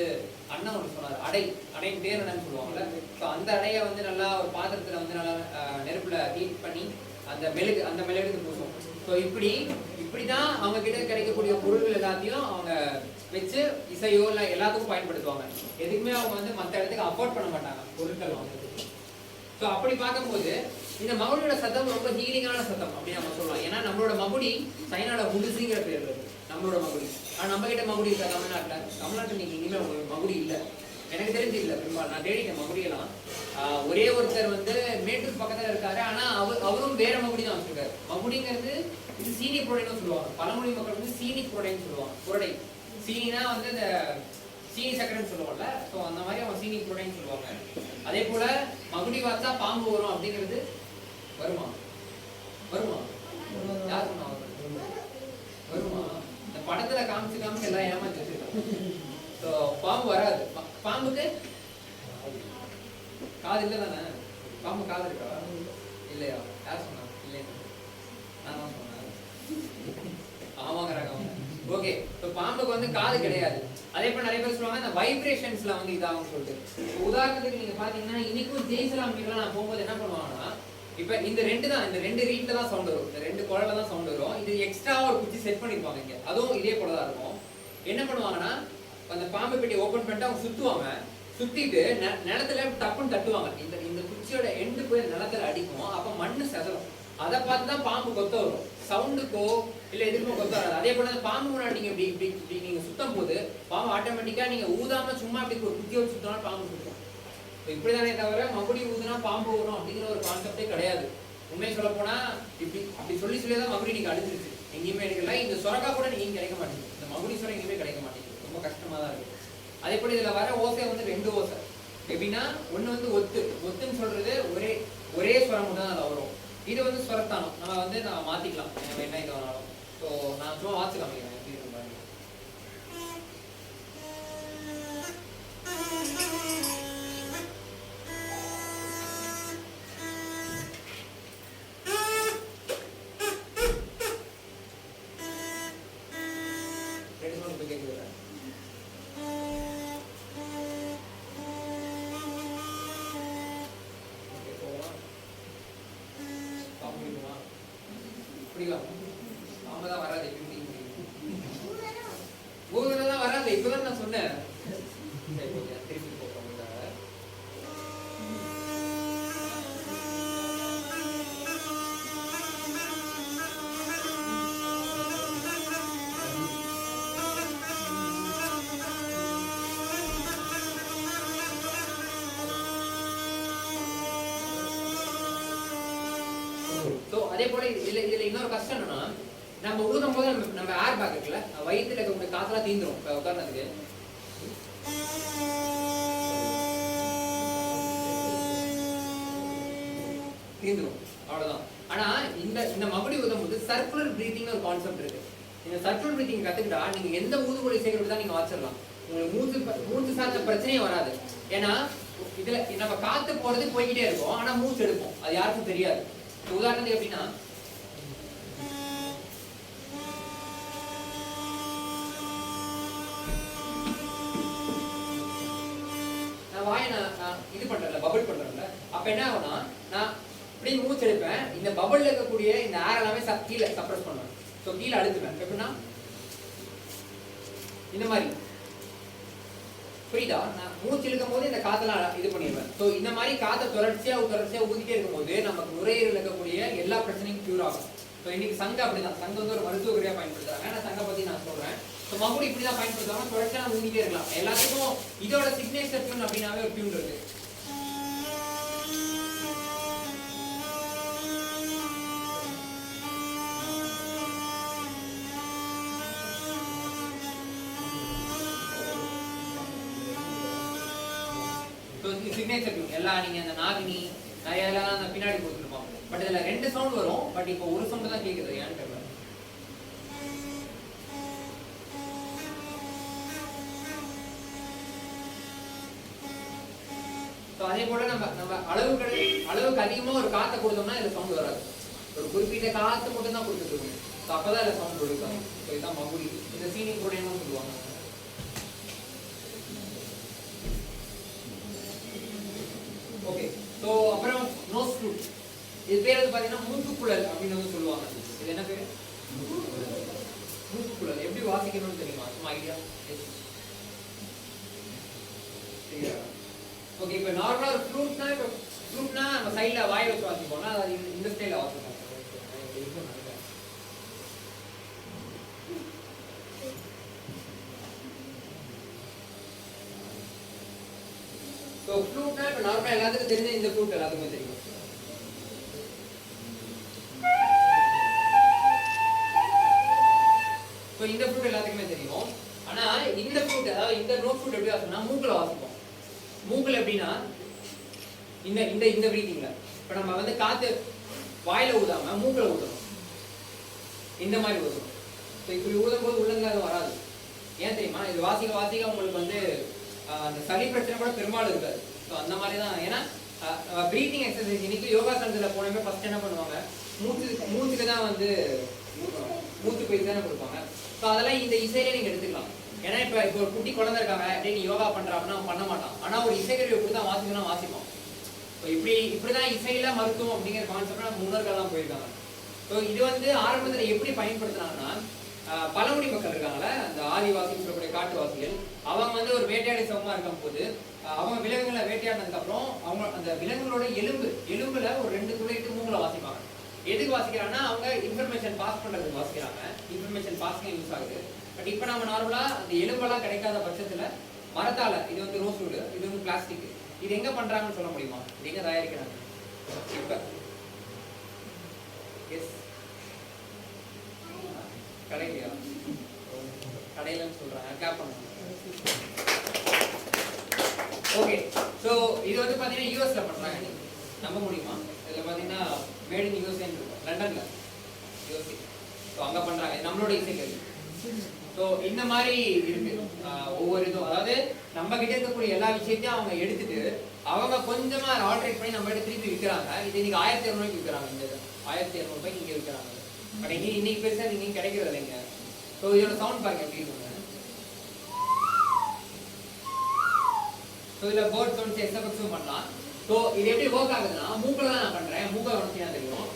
அண்ணன் ஒன்று சொன்னார், அடைன்னு தேனடைன்னு சொல்லுவாங்கல்ல. ஸோ அந்த அடையை வந்து நல்லா ஒரு பாத்திரத்தில் வந்து நல்லா நெருப்புல ஹீட் பண்ணி அந்த மெழுகு பூசும். ஸோ இப்படிதான் அவங்க கிட்ட கிடைக்கக்கூடிய பொருட்கள் எல்லாத்தையும் அவங்க வச்சு இசையோ இல்லை எல்லாத்துக்கும் பயன்படுத்துவாங்க. எதுக்குமே அவங்க வந்து மற்ற இடத்துக்கு அஃபோர்ட் பண்ண மாட்டாங்க பொருட்கள் வாங்க. ஸோ அப்படி பார்க்கும்போது இந்த மகுடியோட சத்தம் ரொம்ப ஹீலிங்கான சத்தம் அப்படின்னு நம்ம சொல்லலாம். ஏன்னா நம்மளோட மகுடி சைனால முழுசிங்கிற பேர் இருக்கு நம்மளோட மகுடி. ஆனால் நம்ம கிட்ட மகுடி இருக்கா தமிழ்நாட்டில் நீங்க இனிமே மகுடி இல்லை, எனக்கு தெரிஞ்சு இல்லை. பெரும்பாலும் நான் தேடிட்டேன் மகுடியெல்லாம். ஒரே ஒருத்தர் வந்து மேட்டூர் பக்கத்துல இருக்காரு, ஆனா அவரும் வேற மகுடி தான் வச்சிருக்காரு. மகுடிங்கிறது இது சீனி புரடைன்னு சொல்லுவாங்க. பழமொழி மக்கள் வந்து சீனி புரடைன்னு சொல்லுவாங்க. புரடை சீனினா வந்து இந்த சீனி சக்கரைன்னு சொல்லுவாங்கல்ல, ஸோ அந்த மாதிரி அவங்க சீனி புரடைன்னு சொல்லுவாங்க. அதே போல மகுடி வார்த்தா பாம்பு வரும் அப்படிங்கிறது வருமா? யார் சொன்னா வருமா? இந்த படத்துல காமிச்சு எல்லாம் ஏமாத்தி வச்சிருக்காங்க. ஸோ பாம்பு வராது. பாம்புக்கு காது இல்லை தானே? பாம்பு காது இருக்கா இல்லையா? யார் சொன்னா? இல்லையா? நான் தான் சொன்னேன். ஆமாங்கிறாங்க அவங்க. ஓகே, ஸோ பாம்புக்கு வந்து காது கிடையாது. அதே போல நிறைய பேர் சொல்லுவாங்க இந்த வைப்ரேஷன்ஸ்ல வந்து இதாகும் சொல்லிட்டு. உதாரணத்துக்கு நீங்க பாத்தீங்கன்னா இன்னைக்கும் ஜெய்சலாம் வீட்டுல நான் போகும்போது என்ன பண்ணுவாங்கன்னா, இப்ப இந்த ரெண்டு ரீட்ல தான் சவுண்ட் வரும், இந்த 2 குழல தான் சவுண்ட் வரும். இது எக்ஸ்ட்ரா ஒரு குச்சி செட் பண்ணிருப்பாங்க இங்க, அதுவும் இதே போல தான் இருக்கும். என்ன பண்ணுவாங்கன்னா அந்த பாம்பு பெட்டி ஓபன் பண்ணிட்டு அவங்க சுத்துவாங்க, சுத்திட்டு நிலத்துல டப்புன்னு தட்டுவாங்க. இந்த குச்சி குச்சியோட எண்டு போய் நிலத்துல அடிக்கும், அப்ப மண்ணு செதறும். அதை பார்த்து தான் பாம்பு கொத்த வரும். சவுண்டுக்கோ இல்ல எதுக்குமோ கொத்த வராது. அதே போல பாம்பு முன்னாடி நீங்க இப்படி இப்படி இப்படி நீங்க சுத்தம் போது பாம்பு ஆட்டோமேட்டிக்கா நீங்க ஊதாம சும்மா அப்படி ஒரு குத்தி வச்சு சுத்தினா பாம்பு சுத்தம். இப்படிதானே தவிர மகுடி ஊதுனா பாம்பு வரும் அப்படிங்கிற ஒரு கான்செப்டே கிடையாது. உண்மையை சொல்ல போனா இப்படி அப்படி சொல்லிதான் மகுடி நீங்க அடிச்சிருச்சு. எங்கேயுமே எடுக்கல. இந்த சொரக்கா கூட நீங்க கிடைக்க மாட்டேங்குது. இந்த மகுடி சொரம் எங்கேயுமே கிடைக்க மாட்டேங்குது. ரொம்ப கஷ்டமா தான் இருக்கு. அதே போல இதுல வர ஓசை வந்து 2 ஓசை. எப்படின்னா ஒண்ணு வந்து ஒத்துன்னு சொல்றது ஒரே ஸ்வரம் மட்டும் தான் அதுல வரும். இது வந்து ஸ்வரத்தானம். நம்ம மாத்திக்கலாம் என்ன இது வேணாலும். ஸோ நான் சும்மா வாட்சி காமிக்கிறேன் எப்படி இருக்கு பாருங்க. வராது. இப்பதான் நான் சொன்னேன். திருப்பி போட்டோம். அதே போல இதுல இன்னொரு கஷ்டம் என்னன்னா, நம்ம ஊதும் போது நம்ம ஏர் பேக் இருக்குல்ல, வயிற்றுல இருக்கக்கூடிய காத்தெல்லாம் தீந்துரும். உதாரணத்துக்கு தீந்துரும், அவ்வளவுதான். ஆனா இந்த மகுடி ஊதும் போது சர்க்குலர் பிரீத்திங் ஒரு கான்செப்ட் இருக்கு. இந்த சர்க்குலர் பிரீத்திங் கத்துக்கிட்டா நீங்க எந்த ஊதுகுழி சேர்க்கிறது தான் நீங்க வாச்சிடலாம். உங்களுக்கு மூச்சு சார்ந்த பிரச்சனையே வராது. ஏன்னா இதுல நம்ம காத்து போறது போய்கிட்டே இருக்கும், ஆனா மூச்சு எடுப்போம். அது யாருக்கும் தெரியாது. உதாரணத்துக்கு எப்படின்னா, வாயை நான் இது பண்றேன்ல, பபிள் பண்றேன்ல, அப்ப என்ன ஆகும்னா நான் இப்படி மூச்சு எடுப்பேன். இந்த பபிள்ல இருக்கக்கூடிய இந்த ஏர் எல்லாமே கீழே சப்ரஸ் பண்ணுவேன். ஸோ கீழே அழுத்துவேன். எப்படின்னா இந்த மாதிரி, புரியுதா? நான் மூச்சு இழுக்கும் போது இந்த காத்தெல்லாம் இது பண்ணிடுவேன். ஸோ இந்த மாதிரி காத்தை தொடர்ச்சியா ஊதிட்டே இருக்கும்போது நமக்கு நுரையீரல் இருக்கக்கூடிய எல்லா பிரச்சனையும் கியூர் ஆகும். ஸோ இன்னைக்கு சங்கம் அப்படிதான். சங்கம் வந்து ஒரு மருத்துவ குறியா பயன்படுத்துறாங்க. நான் சங்கம் பத்தி நான் சொல்றேன். ஸோ மகுடி இப்படிதான் பயன்படுத்துவாங்க. தொடர்ச்சியா நம்ம ஊதிட்டே இருக்கலாம். எல்லாத்துக்கும் இதோட சிக்னேச்சர் டியூன் அப்படின்னாவே ஒரு டியூன் இருக்கு. சிக்னேச்சர் டியூன் எல்லாம் நீங்க அந்த நாகினி நிறைய எல்லாம் அந்த பின்னாடி கொடுத்துருப்போம். பட் இதுல 2 சவுண்ட் வரும். பட் இப்போ ஒரு சவுண்ட் தான் கேக்குது. ஏன்னு தெரியல. அதே போல நம்ம அளவுக்கு அதிகமா ஒரு காத்தை கொடுத்தோம்னா இதுல சவுண்ட் வராது. ஒரு குறிப்பிட்ட காத்து மட்டும் தான் கொடுத்துட்டு இருக்கணும். அப்பதான் இதுல சவுண்ட் கொடுக்காங்க. இதுதான் மகுடி. இந்த சீனிங் கூடையும் சொல்லுவாங்க. ஓகே. ஸோ அப்புறம் நோஸ் ஃப்ளூட். இது பேர் வந்து பார்த்தீங்கன்னா மூக்குக்குழல் அப்படின்னு வந்து சொல்லுவாங்க. இது என்ன பேரு? மூக்குக்குழல். எப்படி வாசிக்கணும்னு தெரியுமா? சும்மா ஐடியா? சரியா? ஓகே. இப்போ நார்மலாக ஒரு ஃப்ளூட்னா நம்ம சைடில் வாயை வச்சு வாசிப்போம்னா அது இந்த ஸ்டைலில் வாசிப்போம். ஸோ ஃப்ளூட்னா இப்போ நார்மலாக எல்லாத்துக்கும் தெரிஞ்ச இந்த ஃப்ளூட் எல்லாத்துக்குமே தெரியும். ஸோ இந்த ஃப்ளூட் எல்லாத்துக்குமே தெரியும். ஆனால் இந்த ஃப்ளூட், அதாவது இந்த நோட் ஃப்ளூட் எப்படி வாசிப்போம்னா மூக்கில் வாசிப்போம். மூக்கில் எப்படின்னா இந்த பிரீத்திங்ல இப்போ நம்ம வந்து காற்று வாயில ஊதாம மூக்கில் ஊதணும். இந்த மாதிரி ஊதணும். ஸோ இப்படி ஊதும் போது உள்ளங்கால வராது. ஏன் தெரியுமா? இது வாசிக்க உங்களுக்கு வந்து அந்த சளி பிரச்சனை கூட பெரும்பாலும் இருக்காது. ஸோ அந்த மாதிரி தான். ஏன்னா ப்ரீத்திங் எக்ஸசைஸ் இன்னைக்கு யோகாசனத்தில் போனமே ஃபர்ஸ்ட் என்ன பண்ணுவாங்க, மூச்சுக்கு தான் வந்து மூச்சு பயிற்சி தானே கொடுப்பாங்க. ஸோ அதெல்லாம் இந்த இசையிலே நீங்கள் எடுத்துக்கலாம். ஏன்னா இப்போ ஒரு குட்டி குழந்தை இருக்காங்க, அப்படியே நீ யோகா பண்ணுற அப்படின்னா பண்ண மாட்டான். ஆனால் ஒரு இசைக்கருவி எப்படி தான் வாசிக்கணும் வாசிப்போம். ஸோ இப்படிதான் இசையில மருத்துவம் அப்படிங்கிற கான்செப்ட் நம்ம முன்னோர்கள்லாம் போயிருக்காங்க. ஸோ இது வந்து ஆரம்பத்தில் எப்படி பயன்படுத்தினாங்கன்னா பழங்குடி மக்கள் இருக்காங்கள, அந்த ஆதிவாசின்னு சொல்லக்கூடிய காட்டுவாசிகள், அவங்க வந்து ஒரு வேட்டையாடி சமமா இருக்கும் போது அவங்க விலங்குகளை வேட்டையாடினதுக்கு அப்புறம் அவங்க அந்த விலங்குகளோட எலும்புல ஒரு 2 துளை இட்டு மூக்குல வாசிப்பாங்க. எதுக்கு வாசிக்கிறாங்கன்னா அவங்க இன்ஃபர்மேஷன் பாஸ் பண்றதுக்கு வாசிக்கிறாங்க. இன்ஃபர்மேஷன் பாஸ்க்கு யூஸ் ஆகுது. பட் இப்போ நம்ம நார்மலா அந்த எலும்பெல்லாம் கிடைக்காத பட்சத்துல மரத்தால, இது வந்து ரோஸ்வுட், இது வந்து பிளாஸ்டிக், இது எங்க பண்றாங்கன்னு சொல்ல முடியுமா? இது எங்க தயாரிக்கிறாங்க இப்ப? எஸ், கடையிலையா? கடையிலன்னு சொல்றாங்க. கிளாப் பண்ணுங்க. ஓகே, ஸோ இது வந்து பார்த்தீங்கன்னா யூஎஸ்ல பண்றாங்க. நம்ப முடியுமா? இதில் பார்த்தீங்கன்னா மேட் இன் யூஎஸ்ஏன்னு இருக்கும், லண்டன்ல, யூஎஸ்ஏ. ஸோ அங்கே பண்றாங்க நம்மளோட இசைக்கருவி. ஸோ இந்த மாதிரி இருக்கு ஒவ்வொரு இதுவும். அதாவது நம்ம கிட்ட இருக்கக்கூடிய எல்லா விஷயத்தையும் அவங்க எடுத்துட்டு அவங்க கொஞ்சமா ஆல்ட்ரேட் பண்ணி நம்ம கிட்ட திருப்பி விற்கிறாங்க. இது இன்னைக்கு 1200 விற்கிறாங்க. இந்த 1200 இங்கே விற்கிறாங்க. பட் இன்னைக்கு பெருசா நீங்க கிடைக்கிறது இல்லைங்க. ஸோ இதோட சவுண்ட் பாருங்க எப்படி இருக்குங்க. ஸோ இதில் பேர்ட் சவுண்ட்ஸ் எஸ்எஃப்எக்ஸும் பண்ணலாம். ஸோ இது எப்படி ஒர்க் ஆகுதுன்னா, மூக்கில் தான் நான் பண்றேன். மூக்கை கவனிச்சா தெரியும்.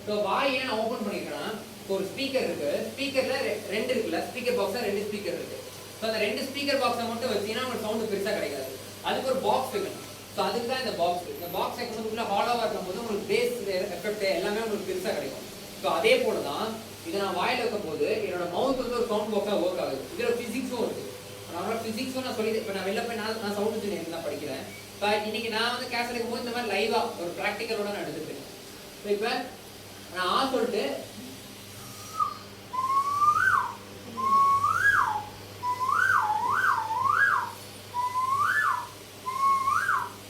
ஸோ வாயை நான் ஓப்பன் பண்ணிக்கிறேன். ஒரு ஸ்பீக்கர் இருக்கு. ஸ்பீக்கர்ல 2 இருக்குல்ல, ஸ்பீக்கர் பாக்ஸ்ல 2 ஸ்பீக்கர் இருக்கு. ஸோ அந்த 2 ஸ்பீக்கர் பாக்ஸை மட்டும் வச்சீங்கன்னா உங்களுக்கு சவுண்ட் பெருசா கிடைக்காது. அதுக்கு ஒரு பாக்ஸ் வைக்கணும். ஸோ அதுக்கு தான் இந்த பாக்ஸ். இந்த பாக்ஸ் வைக்கிறதுக்குள்ள ஹாலோவா இருக்கும்போது உங்களுக்கு பேஸ் எஃபெக்ட் எல்லாமே உங்களுக்கு பெருசா கிடைக்கும். ஸோ அதே போல தான் இதை நான் வாயில வைக்கும் போது என்னோட மவுத் வந்து ஒரு சவுண்ட் பாக்ஸா ஒர்க் ஆகுது. இதுல பிசிக்ஸும் இருக்கு. அதனால பிசிக்ஸும் நான் சொல்லி, இப்போ நான் வெளில போய் நான் சவுண்ட் இன்ஜினியரிங் தான் படிக்கிறேன். இப்போ இன்னைக்கு நான் வந்து கிளாஸ் எடுக்கும் போது இந்த மாதிரி லைவா ஒரு ப்ராக்டிக்கலோட நான் எடுத்துருக்கேன். ஸோ இப்போ நான் சொல்லிட்டு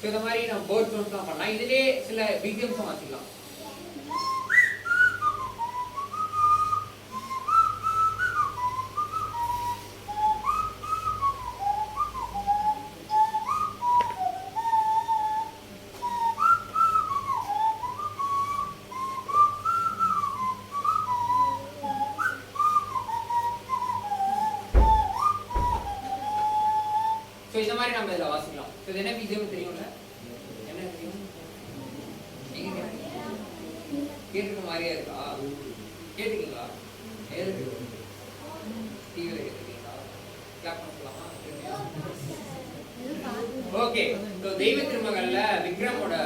இந்த மாதிரி நம்ம பேர்ட் சவுண்ட்ஸ்லாம் பண்ணலாம். இதுலயே சில பிஜிஎம்ஸும் வாசிக்கலாம். ஸோ இந்த மாதிரி நம்ம இதில் வாசிக்கலாம். ஸோ இது என்ன பிஜிஎம் தெரியும்ல? என்ன தெரியும்? நீங்க கேட்டுக்க மாதிரியே இருக்கா? கேட்டுக்கீங்களா? டிவியில் கேட்டுக்கீங்களா? கிளாப் பண்ணலாமா? ஓகே, ஸோ தெய்வ திருமகள்ல விக்ரமோட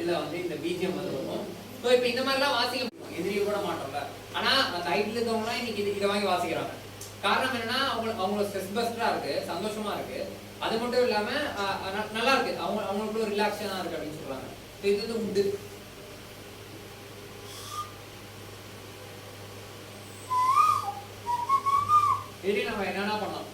இதுல வந்து இந்த பிஜிஎம் வந்து வரும். ஸோ இப்போ இந்த மாதிரிலாம் வாசிக்க எதிரியும் கூட மாட்டோம்ல. ஆனா அந்த ஐடியில் இருக்கவங்களாம் இன்னைக்கு இதை வாங்கி வாசிக்கிறாங்க. காரணம் என்னன்னா அவங்களோட ஸ்ட்ரெஸ் பஸ்டரா இருக்கு, சந்தோஷமா இருக்கு. அது மட்டும் இல்லாம நல்லா இருக்கு, அவங்களுக்கு ஒரு ரிலாக்ஸா இருக்கு அப்படின்னு சொல்றாங்க. இது வந்து உண்டு. இதுலயும் நம்ம என்னன்னா பண்ணலாம்.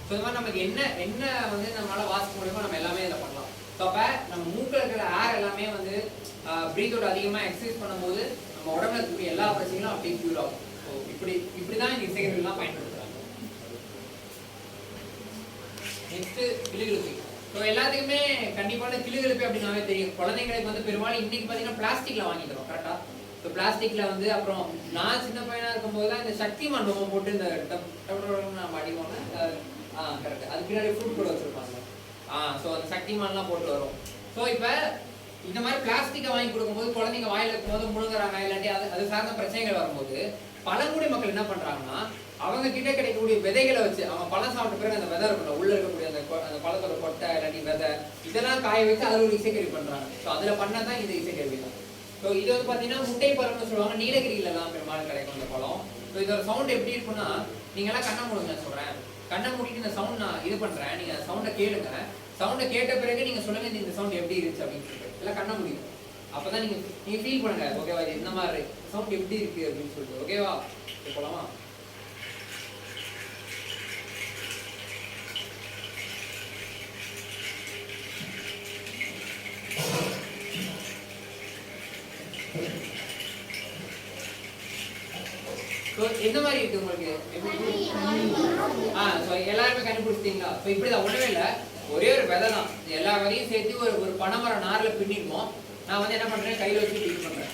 இந்த மாதிரி நமக்கு என்ன வந்து நம்மளால வாசிக்க முடியுமோ நம்ம எல்லாமே இதில் பண்ணலாம். ஸோ அப்போ நம்ம மூக்கில் இருக்கிற ஏர் எல்லாமே வந்து ப்ரீத் அவுட் அதிகமாக எக்ஸசைஸ் பண்ணும்போது நம்ம உடம்புல இருக்கக்கூடிய எல்லா பிரச்சனைகளும் அப்படியே க்யூர் ஆகும். ஸோ இப்படிதான் இந்த இசைகள்லாம் பயன்படுத்துறாங்க. நெக்ஸ்ட் கிளுகிழுப்பி. ஸோ எல்லாத்துக்குமே கண்டிப்பான கிளுகிழுப்பி அப்படின்னாவே தெரியும். குழந்தைங்களுக்கு வந்து பெரும்பாலும் இன்னைக்கு பார்த்தீங்கன்னா பிளாஸ்டிக்ல வாங்கி தரோம் கரெக்டா. ஸோ பிளாஸ்டிக்ல வந்து அப்புறம் நான் சின்ன பையனா இருக்கும்போது தான் இந்த சக்தி மண்டபம் போட்டு இந்த நம்ம அடிவாங்க. கரெக்ட், அது பின்னாடி ஃப்ரூட் கூட வச்சிருப்பாங்க. ஸோ அந்த சக்திமான்லாம் போட்டு வரும். ஸோ இப்போ இந்த மாதிரி பிளாஸ்டிக்கை வாங்கி கொடுக்கும்போது குழந்தைங்க வாயில் இருக்கும்போது முழுங்குறாங்க, இல்லாட்டி அது சார்ந்த பிரச்சனைகள் வரும்போது பழங்குடி மக்கள் என்ன பண்றாங்கன்னா அவங்க கிட்ட கிடைக்கக்கூடிய விதைகளை வச்சு, அவங்க பழம் சாப்பிட்ட பிறகு அந்த விதை இருக்கணும், உள்ள இருக்கக்கூடிய அந்த பழத்தோட கொட்டை இல்லாட்டி விதை இதெல்லாம் காய வச்சு அதில் ஒரு இசைக்கருவி பண்றாங்க. ஸோ அதில் பண்ணதான் இந்த இசைக்கருவி தான். ஸோ இது வந்து பார்த்தீங்கன்னா முட்டை பழம்னு சொல்லுவாங்க. நீலகிரியிலலாம் பெரும்பாலும் கிடைக்கும் இந்த பழம். ஸோ இதோட சவுண்ட் எப்படி இருக்குன்னா, நீங்களாம் கண்ணை மூடுங்க சொல்றேன். கண்ணை மூடிட்டு இந்த சவுண்ட் நான் இது பண்றேன், நீங்க சவுண்டை கேளுங்க. சவுண்டை கேட்ட பிறகு நீங்க சொல்லுங்க இந்த சவுண்ட் எப்படி இருந்துச்சு அப்படின்னு சொல்லிட்டு. இல்லை கண்ணை முடியும், அப்பதான் நீங்க ஃபீல் பண்ணுங்க. ஓகேவா, இது இந்த மாதிரி சவுண்ட் எப்படி இருக்கு அப்படின்னு சொல்லிட்டு. ஓகேவா, போலாமா? எந்த மாதிரி இருக்கு உங்களுக்கு? எல்லாருமே கண்டுபிடிச்சிட்டீங்களா? இப்படிதான், ஒண்ணுமே இல்லை, ஒரே ஒரு விதை தான். எல்லா விதையும் சேர்த்து ஒரு பனைமரம் நார்ல பின்னிருக்கோம். நான் வந்து என்ன பண்றேன், கையில வச்சு ஃபீல் பண்றேன்.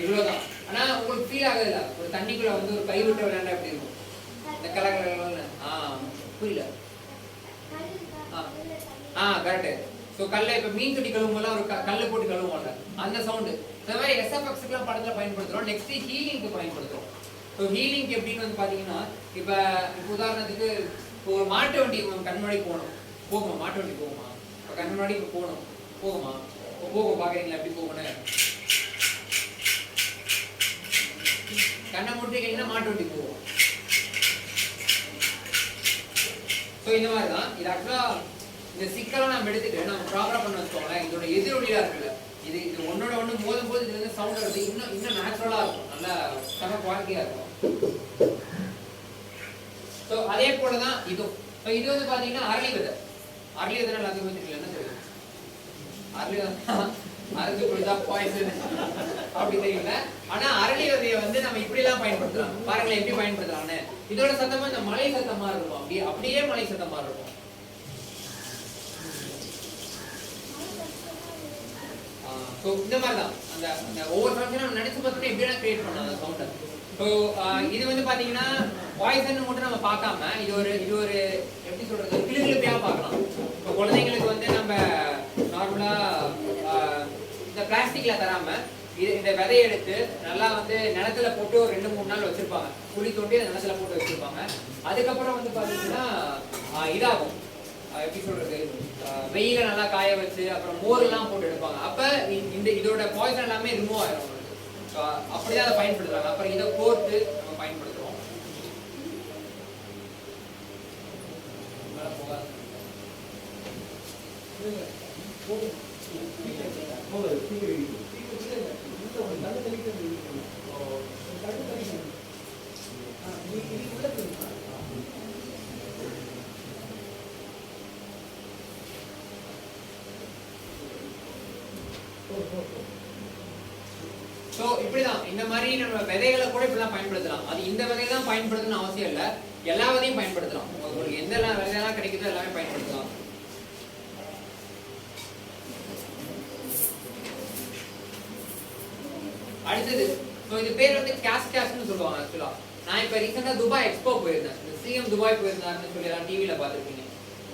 இவ்வளவுதான். ஆனா உங்களுக்கு ஃபீல் ஆகுது இல்ல, ஒரு தண்ணிக்குள்ள வந்து ஒரு கை விட்டு விளையாண்டா எப்படி இருக்கும் இந்த கலர் புரியல. கரெக்ட். ஸோ கல்லை இப்போ மீன் தொட்டி கழுவும்போது ஒரு கல்லை போட்டு கழுவுவாங்க, அந்த சவுண்டு. இந்த மாதிரி எஸ்எஃப்எக்ஸ்க்குலாம் படத்தில் பயன்படுத்துகிறோம். நெக்ஸ்ட் ஹீலிங்க்கு பயன்படுத்துகிறோம். ஸோ ஹீலிங் எப்படின்னு வந்து பார்த்தீங்கன்னா, இப்போ உதாரணத்துக்கு இப்போ ஒரு மாட்டு வண்டி கண் முன்னாடி போகுமா, மாட்டு வண்டி போகுமா, இப்போ கண் முன்னாடி இப்போ போகுமா, போகும் பார்க்குறீங்களா எப்படி போகணும், கண்ணை மூட்டிங்கன்னா மாட்டு வண்டி போகும். ஸோ இந்த மாதிரி தான் இது ஆக்சுவலாக இந்த சிக்கலை நம்ம எடுத்துட்டு நம்ம ப்ராப்பராக பண்ண வச்சுக்கோங்களேன். இதோட எதிரொலியாக இருக்குல்ல, இது ஒன்னோட ஒன்று மோதும் போது இதுல இருந்து சவுண்ட் வருது, இன்னும் நேச்சுரலாக இருக்கும், நல்லா செம குவாலிட்டியாக இருக்கும். ஸோ அதே போல தான் இதுவும். ஸோ இது வந்து பார்த்தீங்கன்னா அரளி விதை எல்லாத்துக்கும் தெரியல, என்ன தெரியும், அரளி அரைஞ்சு கொடுத்தா பாய்சன் அப்படி தெரியல. ஆனா அரளி விதையை வந்து நம்ம இப்படி எல்லாம் பயன்படுத்தலாம். பாருங்களேன் எப்படி பயன்படுத்தலாம்னு. இதோட சத்தமா இந்த மலை சத்தமா இருக்கும், அப்படியே மலை சத்தமா இருக்கும். ஸோ இந்த மாதிரி தான் அந்த ஒவ்வொரு ஃபங்க்ஷனும் நம்ம நினைச்சு பார்த்தோம்னா எப்படின்னா கிரியேட் பண்ணலாம் அந்த சவுண்டை. ஸோ இது வந்து பார்த்தீங்கன்னா வாய்ஸ்ன்னு மட்டும் நம்ம பார்க்காம இது ஒரு எப்படி சொல்றது, கிளிப்பியாக பார்க்கலாம். இப்போ குழந்தைங்களுக்கு வந்து நம்ம நார்மலாக இந்த பிளாஸ்டிக்ல தராம இந்த விதையை எடுத்து நல்லா வந்து நிலத்துல போட்டு ஒரு 2-3 நாள் வச்சிருப்பாங்க, குழி தோண்டி அந்த நிலத்துல போட்டு வச்சிருப்பாங்க. அதுக்கப்புறம் வந்து பார்த்தீங்கன்னா இதாகும், எப்படி சொல்றது, வெயில நல்லா காய வச்சு அப்புறம் மோர்லாம் போட்டு எடுப்பாங்க. அப்ப இதோட பாய்சன் எல்லாமே ரிமூவ் ஆயிரும் உங்களுக்கு. அப்படிதான் அதை பயன்படுத்துறாங்க. அப்புறம் இதை கோர்த்து நம்ம பயன்படுத்துறோம். ஸோ இப்படிதான் இந்த மாதிரி நம்ம விதைகளை கூட இப்படிலாம் பயன்படுத்தலாம். அது இந்த விதை தான் பயன்படுத்தணும்னு அவசியம் இல்லை, எல்லா விதையும் பயன்படுத்தலாம். உங்களுக்கு எந்த விதையெல்லாம் கிடைக்குதோ எல்லாமே பயன்படுத்தலாம். அடுத்தது இது பேர் வந்து கேஷ்னு சொல்லுவாங்க. ஆக்சுவலா நான் இப்போ ரீசெண்டாக துபாய் எக்ஸ்போ போயிருந்தேன். இந்த சிஎம் துபாய் போயிருந்தாருன்னு சொல்லி எல்லாம் டிவியில் பார்த்துருப்பீங்க.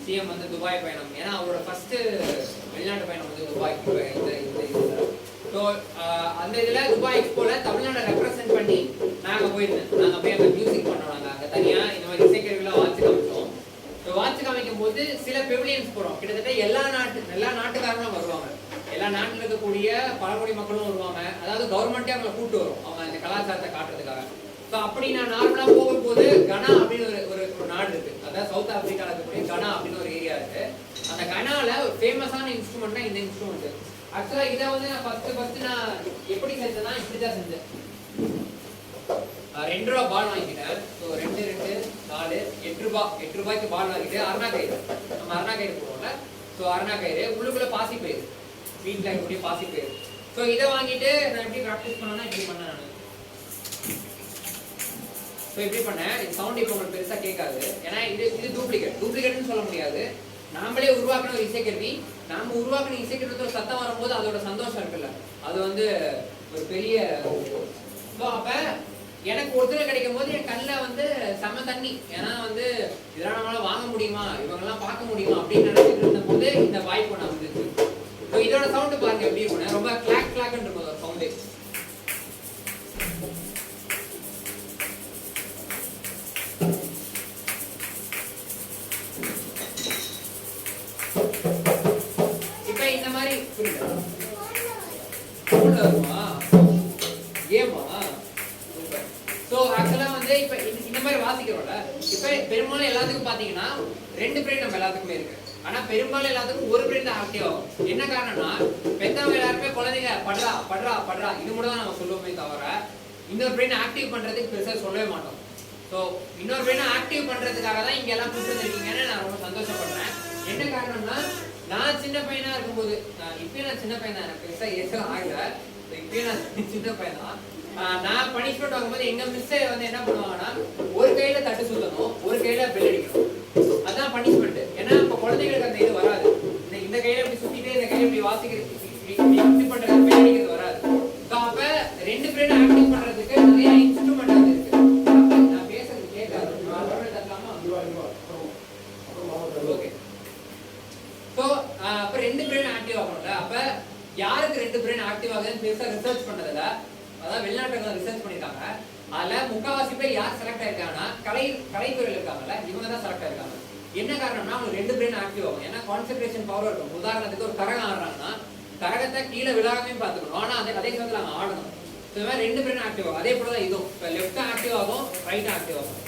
சிஎம் வந்து துபாய் பயணம், ஏன்னா அவரோட ஃபர்ஸ்ட் வெளிநாட்டு பயணம் வந்து துபாய்க்கு. ஸோ அந்த இதில் துபாய் எக்ஸ்போவில் தமிழ்நாடை ரெப்ரசென்ட் பண்ணி நாங்கள் போயிருந்தேன். நாங்கள் போய் அங்கே மியூசிக் பண்ணோம். நாங்கள் அங்கே தனியாக இந்த மாதிரி இசைக்கருவிலாம் வாட்சி காமிச்சோம். ஸோ வாட்சி காமிக்கும் போது சில பெவிலியன்ஸ் போகிறோம். கிட்டத்தட்ட எல்லா நாட்டுக்காரங்களும் வருவாங்க, எல்லா நாட்டில் இருக்கக்கூடிய பழங்குடி மக்களும் வருவாங்க. அதாவது கவர்மெண்ட்டே அவங்களை கூப்பிட்டு வரும் அவங்க இந்த கலாச்சாரத்தை காட்டுறதுக்காக. ஸோ அப்படி நான் நார்மலாக போகும்போது கனா அப்படின்னு ஒரு நாடு இருக்கு, அதாவது சவுத் ஆப்பிரிக்காவில் இருக்கக்கூடிய கனா அப்படின்னு ஒரு ஏரியா இருக்கு. அந்த கனாவில் ஒரு ஃபேமஸான இன்ஸ்ட்ருமெண்ட்னா இந்த இன்ஸ்ட்ருமெண்ட். ஆக்சுவலாக இதை வந்து நான் ஃபர்ஸ்ட் நான் எப்படி செஞ்சேன்னா இப்படி தான் செஞ்சேன். 2 ரூபா பால் வாங்கிட்டேன். ஸோ 2 4 8 ரூபாய்க்கு பால் வாங்கிட்டு அரணா கயிறு, நம்ம அரணா கயிறு போடுவோம்ல, ஸோ அரணா கயிறு உள்ளுக்குள்ள பாசி பயிர், வீட்டில் இருக்கக்கூடிய பாசி பயிர். ஸோ இதை வாங்கிட்டு நான் எப்படி ப்ராக்டிஸ் பண்ணேன்னா இப்படி பண்ணேன் நான். ஸோ இப்படி பண்ணேன். இந்த சவுண்ட் இப்போ உங்களுக்கு பெருசாக கேட்காது, ஏன்னா இது டூப்ளிகேட்னு சொல்ல முடியாது. நாமளே உருவாக்கின ஒரு இசைக்கருவி, நாம உருவாக்கின இசைக்கருவியோட சத்தம் வரும்போது அதோட சந்தோஷம் இருக்குல்ல, அது வந்து ஒரு பெரிய. அப்ப எனக்கு ஒருத்தர் கிடைக்கும் போது என் கண்ணில் வந்து செம தண்ணி, ஏன்னா வந்து இதெல்லாம் நம்மளால வாங்க முடியுமா, இவங்கெல்லாம் பார்க்க முடியுமா அப்படின்னு நினைச்சிட்டு இருந்த போது இந்த வாய்ப்பு நான் வந்துச்சு. இதோட சவுண்டு பாருங்க எப்படி இருக்கும், ரொம்ப கிளாக்னு இருக்கும் ஒரு சவுண்டு. பெரும்பாலும் எல்லாத்துக்கும் பாத்தீங்கன்னா 2 பிரெயின் நம்ம எல்லாத்துக்குமே இருக்கு. ஆனா பெரும்பாலும் எல்லாத்துக்கும் ஒரு பிரெயின் தான் ஆக்டிவ் ஆகும். என்ன காரணம்னா பெத்தவங்க எல்லாருமே குழந்தைங்க படுறா இது மட்டும் தான் நம்ம சொல்லுவோமே தவிர இன்னொரு பிரெயின் ஆக்டிவ் பண்றதுக்கு பெருசா சொல்லவே மாட்டோம். ஸோ இன்னொரு பிரெயினை ஆக்டிவ் பண்றதுக்காக தான் இங்க எல்லாம் கூப்பிட்டு வந்திருக்கீங்கன்னு நான் ரொம்ப சந்தோஷப்படுறேன். என்ன காரணம்னா நான் சின்ன பையனா இருக்கும்போது, இப்பயும் நான் சின்ன பையன் தான், எனக்கு பெருசா ஏசலாம் ஆகல, இப்பயும் நான் சின்ன பையன் தான். நான் பனிஷ்மெண்ட் வாங்கும்போது எங்க மிஸ் வந்து என்ன பண்ணுவாங்கன்னா ஒரு கையில தட்டு சுத்தணும், ஒரு கையில பெல் அடிக்கணும். அதான் பனிஷ்மெண்ட். ஏன்னா இப்ப குழந்தைகளுக்கு அந்த இது வராது. இந்த கையில இப்படி சுத்திட்டு இந்த கையில இப்படி வாசிக்கிறது இப்படி பண்றது பெல் அடிக்கிறது வராது. அப்ப 2 பிரெயின் ஆக்டிவ் பண்றதுக்கு நிறைய இன்ஸ்ட்ருமெண்ட் வந்து இருக்கு. நான் பேசுறது கேட்காது, தரலாமா? ஓகே. ஸோ ரெண்டு பிரெயின் ஆக்டிவ் ஆகணும்ல. அப்ப யாருக்கு ரெண்டு பிரெயின் ஆக்டிவ் ஆகுதுன்னு பெருசா ரிசர்ச் பண்ணதுல, அதாவது வெளிநாட்டுல ரிசர்ச் பண்ணிருக்காங்க. அதுல முக்காவாசி பேர் யார் செலக்ட் ஆயிருக்காங்கன்னா கலைத்துறையில இருக்காங்கல்ல, இவங்க தான் செலக்ட் ஆயிருக்காங்க. என்ன காரணம்னா அவங்க ரெண்டு பிரெயின் ஆக்டிவ் ஆகும். ஏன்னா கான்சென்ட்ரேஷன் பவர் இருக்கும். உதாரணத்துக்கு ஒரு கரகம் ஆடுறாங்கன்னா கரகத்தை கீழே விழாமையும் பார்த்துக்கணும், ஆனா அதே சமயத்தில் அவங்க ஆடணும். இந்த மாதிரி ரெண்டு பிரெயின் ஆக்டிவ் ஆகும். அதே போல தான் இதுவும், இப்போ லெஃப்ட் ஆக்டிவ் ஆகும், ரைட் ஆக்டிவ் ஆகும்.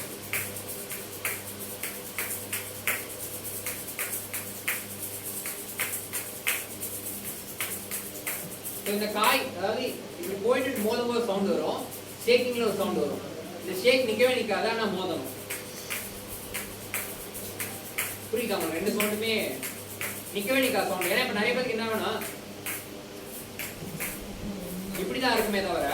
இந்த காய் அதாவது இப்படி போயிட்டு மோதும் போது சவுண்ட் வரும், ஷேக்கிங்ல ஒரு சவுண்ட் வரும். இந்த ஷேக் நிக்கவே நிக்காது, ஆனா மோதணும். புரியுதா? ரெண்டு சவுண்டுமே நிக்கவே நிக்காது சவுண்ட். ஏன்னா இப்ப நிறைய பேருக்கு என்ன வேணும், இப்படிதான் இருக்குமே தவிர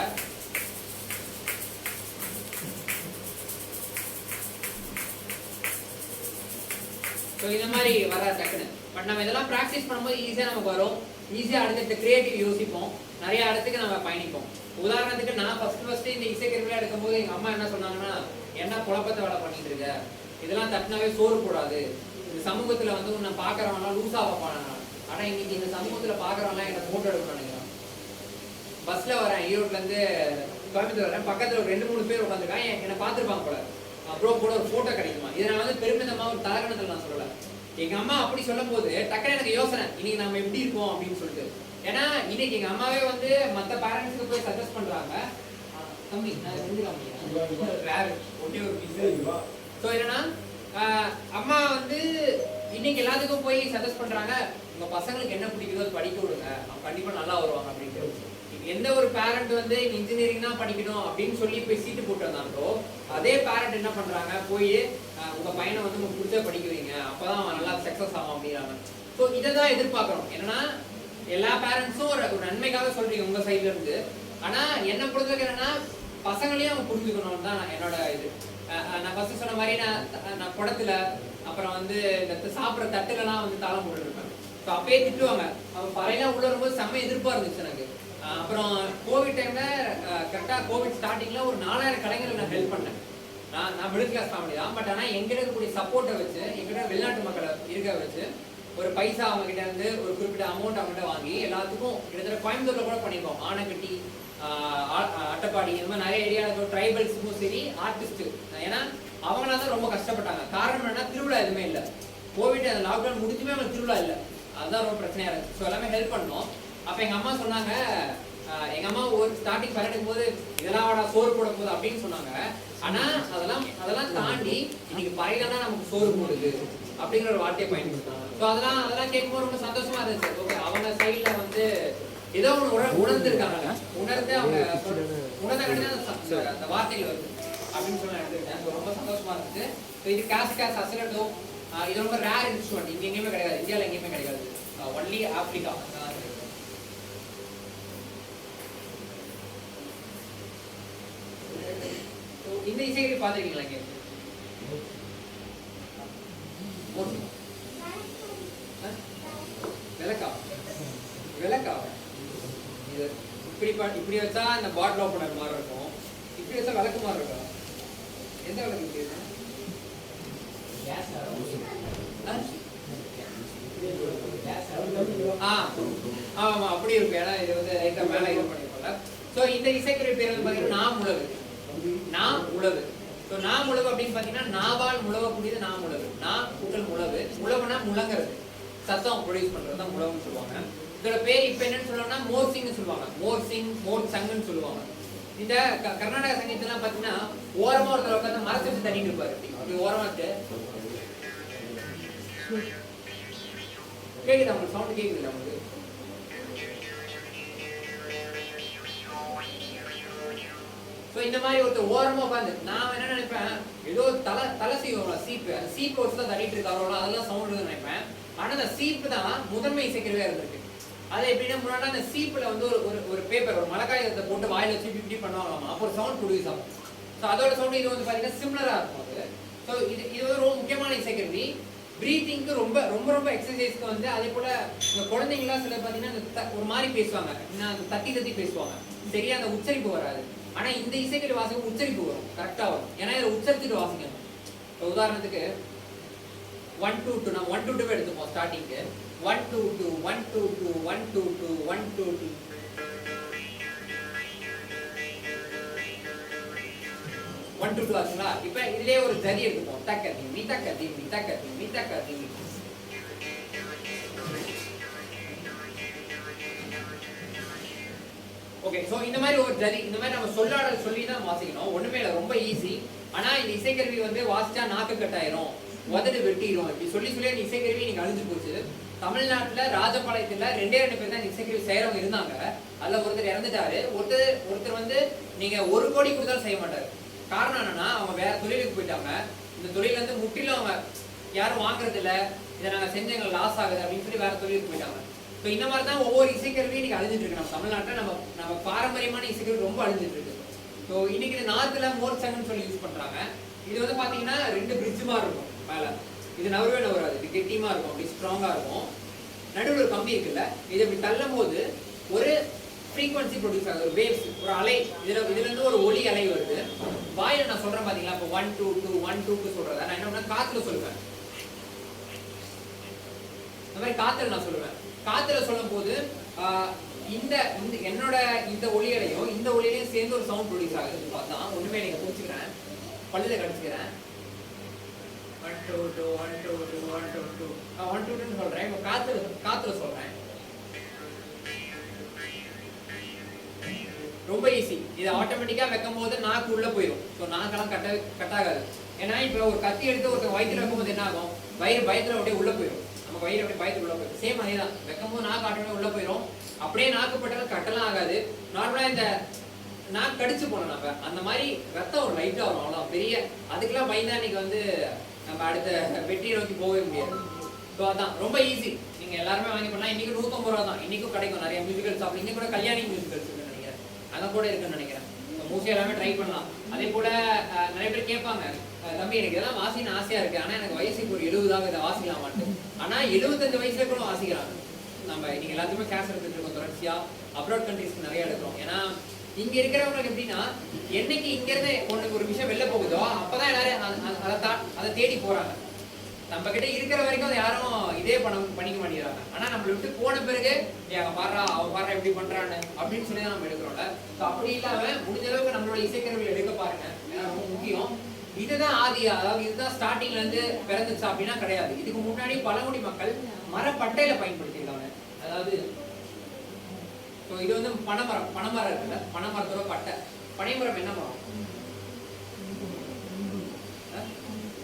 இந்த மாதிரி வர டக்குன்னு. பட் நம்ம இதெல்லாம் பிராக்டிஸ் பண்ணும்போது ஈஸியா நமக்கு வரும். ஈஸியா அடுத்த கிரியேட்டிவ் யோசிப்போம், நிறைய இடத்துக்கு நம்ம பயணிப்போம். உதாரணத்துக்கு நான் ஃபர்ஸ்ட் இந்த இசைக்கருவியா எடுக்கும்போது எங்க அம்மா என்ன சொன்னாங்கன்னா, என்ன குழப்பத்தை வேலை பண்ணிட்டு இருக்க, இதெல்லாம் தட்டினாவே சோறு போடாது, இந்த சமூகத்துல வந்து உன்னை பாக்குறவங்கலாம் லூசா வைப்பாங்க. ஆனா இன்னைக்கு இந்த சமூகத்துல பாக்குறவங்கலாம் என்ன போட்டோ எடுக்கணும்னு நினைக்கிறேன். பஸ்ல வரேன், ஈரோட்ல இருந்து கோயம்புத்தூர் வரேன், பக்கத்துல ஒரு 2-3 பேர் உட்காந்துருக்காங்க, என்னை பார்த்துருப்பாங்க போல, அப்புறம் கூட ஒரு போட்டோ கிடைக்குமா. இதை நான் வந்து பெருமிதமா ஒரு தலகணத்துல நான் சொல்லல. எங்க அம்மா அப்படி சொல்லும் போது டக்குனு எனக்கு யோசனை, இன்னைக்கு நம்ம எப்படி இருக்கோம் அப்படின்னு சொல்லிட்டு. ஏன்னா இன்னைக்கு எங்க அம்மாவே வந்து மத்த பேரண்ட்ஸ்க்கு போய் சஜஸ்ட் பண்றாங்க, தம்பி நான் ஒன்னே ஒரு பீஸ். ஸோ என்னன்னா அம்மா வந்து இன்னைக்கு எல்லாத்துக்கும் போய் சஜஸ்ட் பண்றாங்க, உங்க பசங்களுக்கு என்ன பிடிக்குதோ அது படிக்க விடுங்க, கண்டிப்பா நல்லா வருவாங்க அப்படின்ட்டு. எந்த ஒரு பேரண்ட் வந்து இன்ஜினியரிங் தான் படிக்கணும் அப்படின்னு சொல்லி போய் சீட்டு போட்டு வந்தாங்களோ, அதே பேரண்ட் என்ன பண்றாங்க, போய் உங்க பையனை வந்து உங்களுக்கு பிடிச்ச படிக்க வைங்க, அப்பதான் அவன் நல்லா சக்சஸ் ஆகும் அப்படிங்கிறாங்க. ஸோ இதை தான் எதிர்பார்க்கணும். என்னன்னா எல்லா பேரண்ட்ஸும் ஒரு நன்மைக்காக சொல்றீங்க உங்க சைட்ல இருந்து, ஆனா என்ன பொறுத்தவரைக்கும் என்னன்னா பசங்களையும் அவங்க புரிஞ்சுக்கணும்னு தான் என்னோட இது. நான் ஃபர்ஸ்ட் சொன்ன மாதிரி நான் குடத்துல அப்புறம் வந்து இந்த சாப்பிட்ற தட்டுலலாம் வந்து தாளம் போட்டுருப்பேன். ஸோ அப்பயே திட்டுவாங்க, அவன் பறையெல்லாம் உள்ள வரும்போது செம்ம எதிர்ப்பா இருந்துச்சு எனக்கு. அப்புறம் கோவிட் டைம்ல கரெக்டா கோவிட் ஸ்டார்டிங்ல ஒரு 4000 கலைஞர்கள் நான் ஹெல்ப் பண்ணேன். நான் மிடில் கிளாஸ் ஃபேமிலி தான். பட் ஆனால் எங்கிட்ட இருக்கக்கூடிய சப்போர்ட்டை வச்சு, எங்கிட்ட வெளிநாட்டு மக்களை இருக்க வச்சு ஒரு பைசா அவங்க கிட்ட இருந்து ஒரு குறிப்பிட்ட அமௌண்ட் அவங்ககிட்ட வாங்கி எல்லாத்துக்கும் கிட்டத்தட்ட கோயம்புத்தூர்ல கூட பண்ணியிருக்கோம். ஆனைக்கட்டி, அட்டப்பாடி, இந்த மாதிரி நிறைய ஏரியாவில் ட்ரைபல்ஸுக்கும் சரி, ஆர்டிஸ்ட். ஏன்னா அவங்களா தான் ரொம்ப கஷ்டப்பட்டாங்க. காரணம் என்னன்னா திருவிழா எதுவுமே இல்லை. கோவிட் அந்த லாக்டவுன் முடிஞ்சுமே அவங்களுக்கு திருவிழா இல்லை, அதுதான் ரொம்ப பிரச்சனையா இருந்துச்சு. ஸோ எல்லாமே ஹெல்ப் பண்ணோம். அப்ப எங்க அம்மா சொன்னாங்க, எங்க அம்மா ஒரு ஸ்டார்டிங் பரடும் போது இதெல்லாம் வாடா சோறு போட போகுது அப்படின்னு சொன்னாங்க. ஆனா அதெல்லாம் தாண்டி இன்னைக்கு பறையில தான் நமக்கு சோறு போடுது அப்படிங்கிற ஒரு வார்த்தையை பயன்படுத்தாங்க. ஸோ அதெல்லாம் கேட்கும்போது ரொம்ப சந்தோஷமா இருந்துச்சு. ஓகே, அவங்க சைட்ல வந்து ஏதோ ஒன்று உணர்ந்துருக்காங்க, உணர்ந்து அவங்க உணர்ந்த கிடையாது அந்த வார்த்தைகள் வருது அப்படின்னு சொல்லி எடுத்துக்கிட்டேன். ரொம்ப சந்தோஷமா இருந்துச்சு. இது கேஸ் அசலட்டோ, இது ரொம்ப ரேர் இன்ஸ்ட்ருமெண்ட், இங்க எங்கேயுமே கிடையாது, இந்தியாவில் எங்கேயுமே கிடையாது, ஒன்லி ஆப்பிரிக்கா. இந்த இசைகளை பார்த்துருக்கீங்களா? இங்கே விளக்கா இது இப்படி வச்சா இந்த பாட்டில் ஓப்பனர் மாதிரி இருக்கும், இப்படி வச்சா விளக்கு மாதிரி இருக்கும். எந்த விளக்கு இப்படி இருக்கும்? ஆமா அப்படி இருக்கும். ஏன்னா இது வந்து லைட்டா மேல இது பண்ணிருக்கோம்ல. ஸோ இந்த இசைக்கருவி பேர் வந்து பாத்தீங்கன்னா நாமுழவு. நாமுழவு. ஸோ நாமுழவு அப்படின்னு பாத்தீங்கன்னா நாவால் முழவக்கூடியது நாமுழவு. கூட்டல் முழவு. முழவுனா முழங்கிறது, சத்தம் ப்ரொடியூஸ் பண்றது தான் முழவுன்னு சொல்லுவாங்க. இதோட பேர் இப்ப என்னன்னு சொல்லுவாங்கன்னா மோர்சிங்னு சொல்லுவாங்க. மோர் சங்குன்னு சொல்லுவாங்க. இந்த கர்நாடக சங்கீதம்லாம் பாத்தீங்கன்னா ஓரமா ஒருத்தர் உட்காந்து மரத்தை வச்சு தண்ணிட்டு இருப்பாரு. அப்படி ஓரமா இருக்கு. கேக்குதா உங்களுக்கு? சவுண்ட் கேக்குதுல்ல உங்களுக்கு? ஸோ இந்த மாதிரி ஒருத்தர் ஓரமா உட்காந்து, நான் என்ன நினைப்பேன், ஏதோ தலை செய்வோம்ல சீப்பு, அந்த சீப்பு வச்சு தான் தள்ளிட்டு இருக்காரோ அதெல்லாம் சவுண்ட் நினைப்பேன். ஆனா அந்த சீப்பு தான் முதன்மை இசைக்கருவியா இருந்திருக்கு. அது எப்படின்னா முன்னாடி அந்த சீப்புல வந்து ஒரு பேப்பர், ஒரு மழைக்காயத்தை போட்டு வாயில வச்சு இப்படி பண்ணுவாங்களாமா, அப்போ ஒரு சவுண்ட் ப்ரொடியூஸ் ஆகும். ஸோ அதோட சவுண்ட் இது வந்து பாத்தீங்கன்னா சிமிலரா இருக்கும் அது. ஸோ இது வந்து ரொம்ப முக்கியமான இசைக்கருவி. பிரீத்திங்க்கு ரொம்ப ரொம்ப ரொம்ப எக்ஸசைஸ்க்கு வந்து அதே போல இந்த குழந்தைங்களாம் சில பாத்தீங்கன்னா ஒரு மாதிரி பேசுவாங்க, தட்டி பேசுவாங்க, சரியா அந்த உச்சரிப்பு வராது. ஆனா இந்த இசைக்கருவி வாசிக்கும் உச்சரிப்பு வரும், கரெக்டா வரும். ஏன்னா இதை உச்சரிச்சுட்டு வாசிக்கணும். உதாரணத்துக்கு 1 2 2 நம்ம 1 2 2 எடுத்துப்போம் ஸ்டார்டிங்க்கு 1 2 2 1 2 2 1 2 2 1 2 2 1 2 2 ஆச்சுங்களா? இப்போ இதுலயே ஒரு ஜரி எடுத்துப்போம் தக்க திமி தக்க திமி தக்க திமி தக்க திமி. ஓகே, சோ இந்த மாதிரி ஒரு ஜரி இந்த மாதிரி நம்ம சொல்லாடல் சொல்லி தான் வாசிக்கணும். ஒண்ணுமே இல்லை, ரொம்ப ஈஸி. ஆனா இந்த இசைக்கருவி வந்து வாசிச்சா நாக்கு கட்டாயிரும், உதடு வெட்டிடும், இப்படி சொல்லி சொல்லி அந்த இசைக்கருவி நீங்க அழிஞ்சு போச்சு. தமிழ்நாட்டுல ராஜபாளையத்துல 2 பேர் தான் இசைக்கருவி செய்யறவங்க இருந்தாங்க. அதுல ஒருத்தர் இறந்துட்டாரு. ஒருத்தர் வந்து நீங்க 1 கோடி கொடுத்தாலும் செய்ய மாட்டாரு. காரணம் என்னன்னா அவங்க வேற தொழிலுக்கு போயிட்டாங்க. இந்த தொழில இருந்து முற்றிலும் அவங்க யாரும் வாங்குறது இல்ல, இதை நாங்க செஞ்சு எங்களுக்கு லாஸ் ஆகுது அப்படின்னு சொல்லி வேற தொழிலுக்கு போயிட்டாங்க. ஸோ இந்த மாதிரி தான் ஒவ்வொரு இசைக்கருவியும் இன்னைக்கு அழிஞ்சிட்டு இருக்கு. நம்ம தமிழ்நாட்டில் நம்ம பாரம்பரியமான இசைக்கருவி ரொம்ப அழிஞ்சிட்டு இருக்கு. ஸோ இன்னைக்கு இந்த நார்த்ல மோர் சங்கன்னு சொல்லி யூஸ் பண்றாங்க. இது வந்து பாத்தீங்கன்னா 2 பிரிட்ஜ் மாதிரி இருக்கும் மேல. இது நவரவே நவராது, இது கெட்டியமா இருக்கும், அப்படி ஸ்ட்ராங்கா இருக்கும். நடுவில் ஒரு கம்பி இருக்குல்ல, இது இப்படி தள்ளும் போது ஒரு ஃப்ரீக்வன்சி ப்ரொடியூஸ் ஆகுது, ஒரு வேவ்ஸ், ஒரு அலை. இதுல இருந்து ஒரு ஒலி அலை வருது. வாயில நான் சொல்றேன் பாத்தீங்களா, இப்போ 1 2 2 1 2 2 சொல்றத நான் என்ன பண்ண காத்துல சொல்லுவேன். இந்த மாதிரி காத்துல நான் சொல்லுவேன். காத்துல சொல்லும் போது இந்த என்னோட இந்த ஒலியலையும் இந்த ஒலியலையும் சேர்ந்து ஒரு சவுண்ட் ப்ரொடியூஸ் ஆகுது. பார்த்தா ஒண்ணுமே நீங்க புரிஞ்சுக்கிறேன், பல்லுல கடிச்சுக்கிறேன். 1 2 2 1 2 2 1 2 2 1 2 2 சொல்றேன். இப்போ காத்துல சொல்றேன். ரொம்ப ஈஸி. இது ஆட்டோமேட்டிக்கா வைக்கும் போது நாக்கு உள்ள போயிடும். ஸோ நாக்கெல்லாம் கட்டாகாது. ஏன்னா இப்போ ஒரு கத்தி எடுத்து ஒருத்தர் வயிற்றுல வைக்கும்போது என்ன ஆகும், வயிறு பயத்துல அப்படியே உள்ள போயிடும். நம்ம வயிறு அப்படியே பயத்துல உள்ள போயிடும். சேம் அதே தான், வைக்கும் போது நாக்கு ஆட்டோமேட்டிக்கா உள்ள போயிடும். அப்படியே நாக்கு பட்டாலும் கட்டலாம் ஆகாது. நார்மலா இந்த நாக்கு கடிச்சு போனோம் நம்ம, அந்த மாதிரி ரத்தம் ஒரு லைட்டா வரும், அவ்வளோ பெரிய. அதுக்கெல்லாம் பயந்தா இன்னைக்கு வந்து நம்ம அடுத்த வெற்றியை நோக்கி போகவே முடியாது. ஸோ அதான் ரொம்ப ஈஸி. நீங்க எல்லாருமே வாங்கி பண்ணலாம். இன்னைக்கு 150 ரூபா தான். இன்னைக்கும் கிடைக்கும் நிறைய மியூசிக்கல் ஷாப். இன்னைக்கு கூட கல்யாணி மியூசிக்கல்ஸ் இருக்குன்னு நினைக்கிறேன், அங்க கூட இருக்குன்னு நினைக்கிறேன். மோஸ்ட்லி எல்லாமே ட்ரை பண்ணலாம். அதே போல நிறைய பேர் கேட்பாங்க, தம்பி எனக்கு இதெல்லாம் வாசின்னு ஆசையா இருக்கு, ஆனா எனக்கு வயசுக்கு ஒரு 70 இதை வாசிக்கலாம் மாட்டேன். ஆனா 75 வயசுல கூட வாசிக்கிறாங்க. நம்ம இன்னைக்கு எல்லாத்துக்குமே கேஸ் எடுத்துட்டு இருக்கோம் தொடர்ச்சியா. அப்ராட் கண்ட்ரீஸ்க்கு நிறைய எடுக்கிறோம். ஏன்னா இங்க இருக்கிறவங்களுக்கு எப்படின்னா, என்னைக்கு இங்க இருந்து ஒரு விஷயம் வெளில போகுதோ அப்பதான் எல்லாரும் அதை தேடி போறாங்க. நம்ம கிட்ட இருக்கிற வரைக்கும் அதை யாரும் இதே பண்ணிக்க மாட்டேங்கிறாங்க. ஆனா நம்மள விட்டு போன பிறகு பாடுறா அவ பாடுறா எப்படி பண்றான்னு அப்படின்னு சொல்லி தான் நம்ம எடுக்கிறோம்ல. அப்படி இல்லாம முடிஞ்ச அளவுக்கு நம்மளோட இசைக்கருவிகள் எடுக்க பாருங்க, ஏன்னா ரொம்ப முக்கியம். இதுதான் ஆதியா, அதாவது இதுதான் ஸ்டார்டிங்ல இருந்து பிறந்துச்சு அப்படின்னா கிடையாது. இதுக்கு முன்னாடி பழங்குடி மக்கள் மரப்பட்டையில பயன்படுத்தியிருக்காங்க. அதாவது இது வந்து பனைமரம் இருக்குல்ல, பனைமரத்தோட பட்டை. பனைமரம் என்ன மரம்?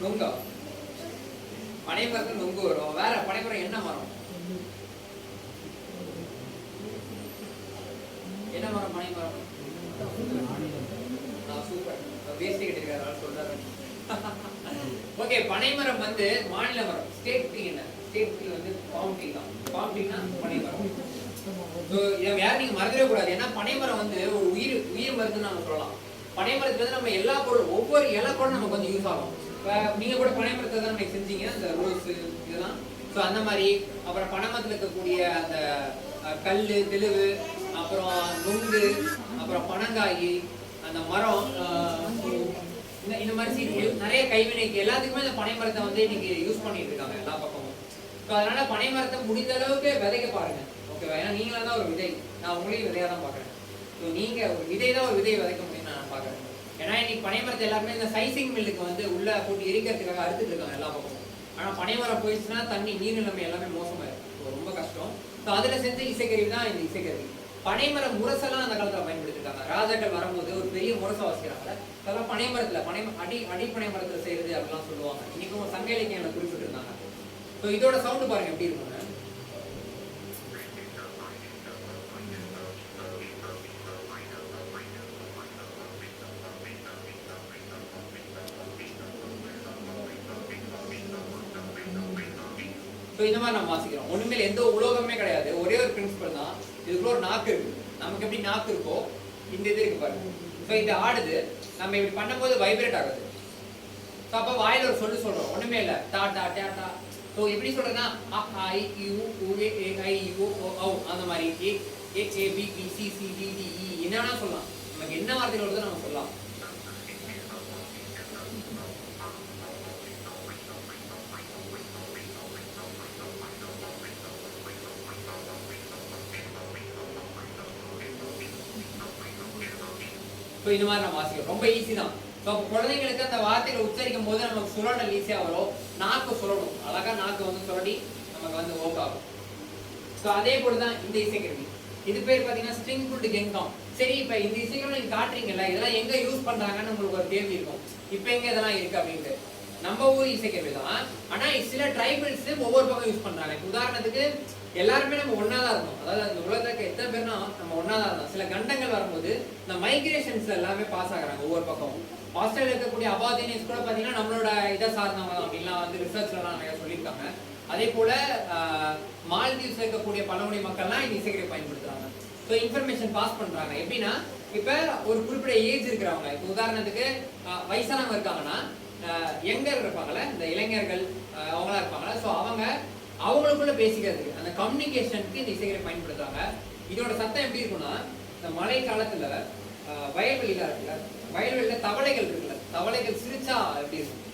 நொங்கா. பனைமரத்துல நொங்கு வரும். வேற பனைமரம் என்ன மரம்? என்ன மரம்? பனைமரம். சூப்பர், வேஸ்ட் கேட்டிருக்காரு சொல்றாரு. ஓகே, பனைமரம் வந்து மாநில மரம். ஸ்டேட் ட்ரீ என்ன? ஸ்டேட் ட்ரீ வந்து பாம் ட்ரீ தான். பாம் ட்ரீனா பனைமரம். இதை வேற நீங்க மறந்துடவே கூடாது. ஏன்னா பனைமரம் வந்து ஒரு உயிர் மருந்துன்னு நம்ம சொல்லலாம். பனைமரத்துல இருந்து நம்ம எல்லா பொருள், ஒவ்வொரு இலை கூட நமக்கு வந்து யூஸ் ஆகும். நீங்க கூட பனைமரத்தை தான் நீங்க செஞ்சீங்க, அந்த ரோஸ் இதெல்லாம். ஸோ அந்த மாதிரி அப்புறம் பனைமரத்துல இருக்கக்கூடிய அந்த கல் தெளிவு, அப்புறம் நுங்கு, அப்புறம் பனங்காய், அந்த மரம், இந்த மாதிரி நிறைய கைவினைக்கு எல்லாத்துக்குமே இந்த பனைமரத்தை வந்து இன்னைக்கு யூஸ் பண்ணிட்டு இருக்காங்க எல்லா பக்கமும். ஸோ அதனால பனைமரத்தை முடிந்த அளவுக்கு விதைக்க பாருங்க, ஓகேவா? ஏன்னா நீங்களா தான் ஒரு விதை, நான் உங்களையும் விதையா தான் பாக்குறேன். ஸோ நீங்க ஒரு விதை தான் ஒரு விதையை விதைக்க முடியும்னு நான் பாக்குறேன். ஏன்னா இன்னைக்கு பனைமரத்தை எல்லாருமே இந்த சைசிங் மில்லுக்கு வந்து உள்ள போட்டு எரிக்கிறதுக்காக அறுத்துட்டு இருக்காங்க எல்லா பக்கமும். ஆனா பனைமரம் போயிடுச்சுன்னா தண்ணி நீர் நிலைமை எல்லாமே மோசமாயிருக்கும், ரொம்ப கஷ்டம். ஸோ அதுல செஞ்ச இசைக்கருவி தான் இந்த இசைக்கருவி. பனைமரம் முரசெல்லாம் அந்த காலத்துல பயன்படுத்திருக்காங்க. ராஜாக்கள் வரும்போது ஒரு பெரிய முரசை வாசிக்கிறாங்க, அதெல்லாம் பனைமரத்துல அடி பனைமரத்துல செய்யறது அப்படிலாம் சொல்லுவாங்க. இன்னைக்கும் சங்க இலக்கியங்களை குறிப்பிட்டு இருந்தாங்க. ஸோ இதோட சவுண்டு பாருங்க எப்படி இருக்குங்க. ஸோ இந்த மாதிரி நம்ம வாசிக்கிறோம். ஒண்ணுமே எந்த உலோகமே கிடையாது, ஒரே ஒரு பிரின்சிபல் தான். இதுக்குள்ள ஒரு நாக்கு இருக்கு, நமக்கு எப்படி நாக்கு இருக்கோ இந்த இது இருக்கு பாருங்க. ஸோ இது ஆடுது, நம்ம இப்படி பண்ணும்போது வைப்ரேட் ஆகுது. ஸோ அப்போ வாயில ஒரு சொல்லு சொல்றோம், ஒண்ணுமே இல்லை, டா டா டா டா. ஸோ எப்படி சொல்றதுன்னா அ ஐ யூ உ ஏ ஐ யூ ஓ அந்த மாதிரி A A B B C C D D E என்ன வேணா சொல்லலாம். நமக்கு என்ன வார்த்தைகள் வருதோ நம்ம சொல்லலாம். ஸோ இந்த மாதிரி நம்ம வாசிக்கிறோம், ரொம்ப ஈஸி தான். ஸோ குழந்தைங்களுக்கு அந்த வார்த்தைகளை உச்சரிக்கும் போது நமக்கு சுழல் ஈஸியாக வரும், நாக்கு சுழலும், அழகா நாக்கு வந்து சுழடி நமக்கு வந்து ஓக் ஆகும். ஸோ அதே போல தான் இந்த இசைக்கருவி. இது பேர் பார்த்தீங்கன்னா ஸ்ட்ரிங் புல்டு கெங்காம். சரி, இப்போ இந்த இசைக்கருவி நீங்க காட்டுறீங்கல்ல, இதெல்லாம் எங்க யூஸ் பண்றாங்கன்னு உங்களுக்கு ஒரு கேள்வி இருக்கும். இப்போ எங்க இதெல்லாம் இருக்கு அப்படின்ட்டு. நம்ம ஊர் இசைக்கருவி தான், ஆனா சில ட்ரைபல்ஸ் ஒவ்வொரு பக்கம் யூஸ் பண்றாங்க. உதாரணத்துக்கு எல்லாருமே நம்ம ஒன்னா தான் இருந்தோம், அதாவது அந்த உலகத்துக்கு எத்தனை பேர்னா நம்ம ஒன்னா தான் இருந்தோம். சில கண்டங்கள் வரும்போது இந்த மைக்ரேஷன்ஸ் எல்லாமே பாஸ் ஆகுறாங்க ஒவ்வொரு பக்கம். ஆஸ்திரேலியா இருக்கக்கூடிய அபாதினிஸ் கூட பாத்தீங்கன்னா நம்மளோட இதை சார்ந்தவங்க அப்படின்லாம் வந்து ரிசர்ச்லாம் நிறைய சொல்லியிருக்காங்க. அதே போல மால்தீவ்ஸ்ல இருக்கக்கூடிய பழங்குடி மக்கள்லாம் இந்த இசைக்கருவி பயன்படுத்துறாங்க. ஸோ இன்ஃபர்மேஷன் பாஸ் பண்றாங்க. எப்படின்னா இப்ப ஒரு குறிப்பிட்ட ஏஜ் இருக்கிறவங்க, இப்போ உதாரணத்துக்கு வயசானவங்க இருக்காங்கன்னா, யங்கர் இருப்பாங்கல்ல, இந்த இளைஞர்கள் அவங்களா இருப்பாங்கல்ல, ஸோ அவங்களுக்குள்ள பேசிக்கிறதுக்கு அந்த கம்யூனிகேஷனுக்கு இந்த இசைக்கருவி பயன்படுத்துறாங்க. இதோட சத்தம் எப்படி இருக்குன்னா, இந்த மழை காலத்துல வயல்வெளியில இருக்குல்ல, வயல்வெளியில தவளைகள் இருக்குல்ல, தவளைகள் சிரிச்சா எப்படி இருக்கும்,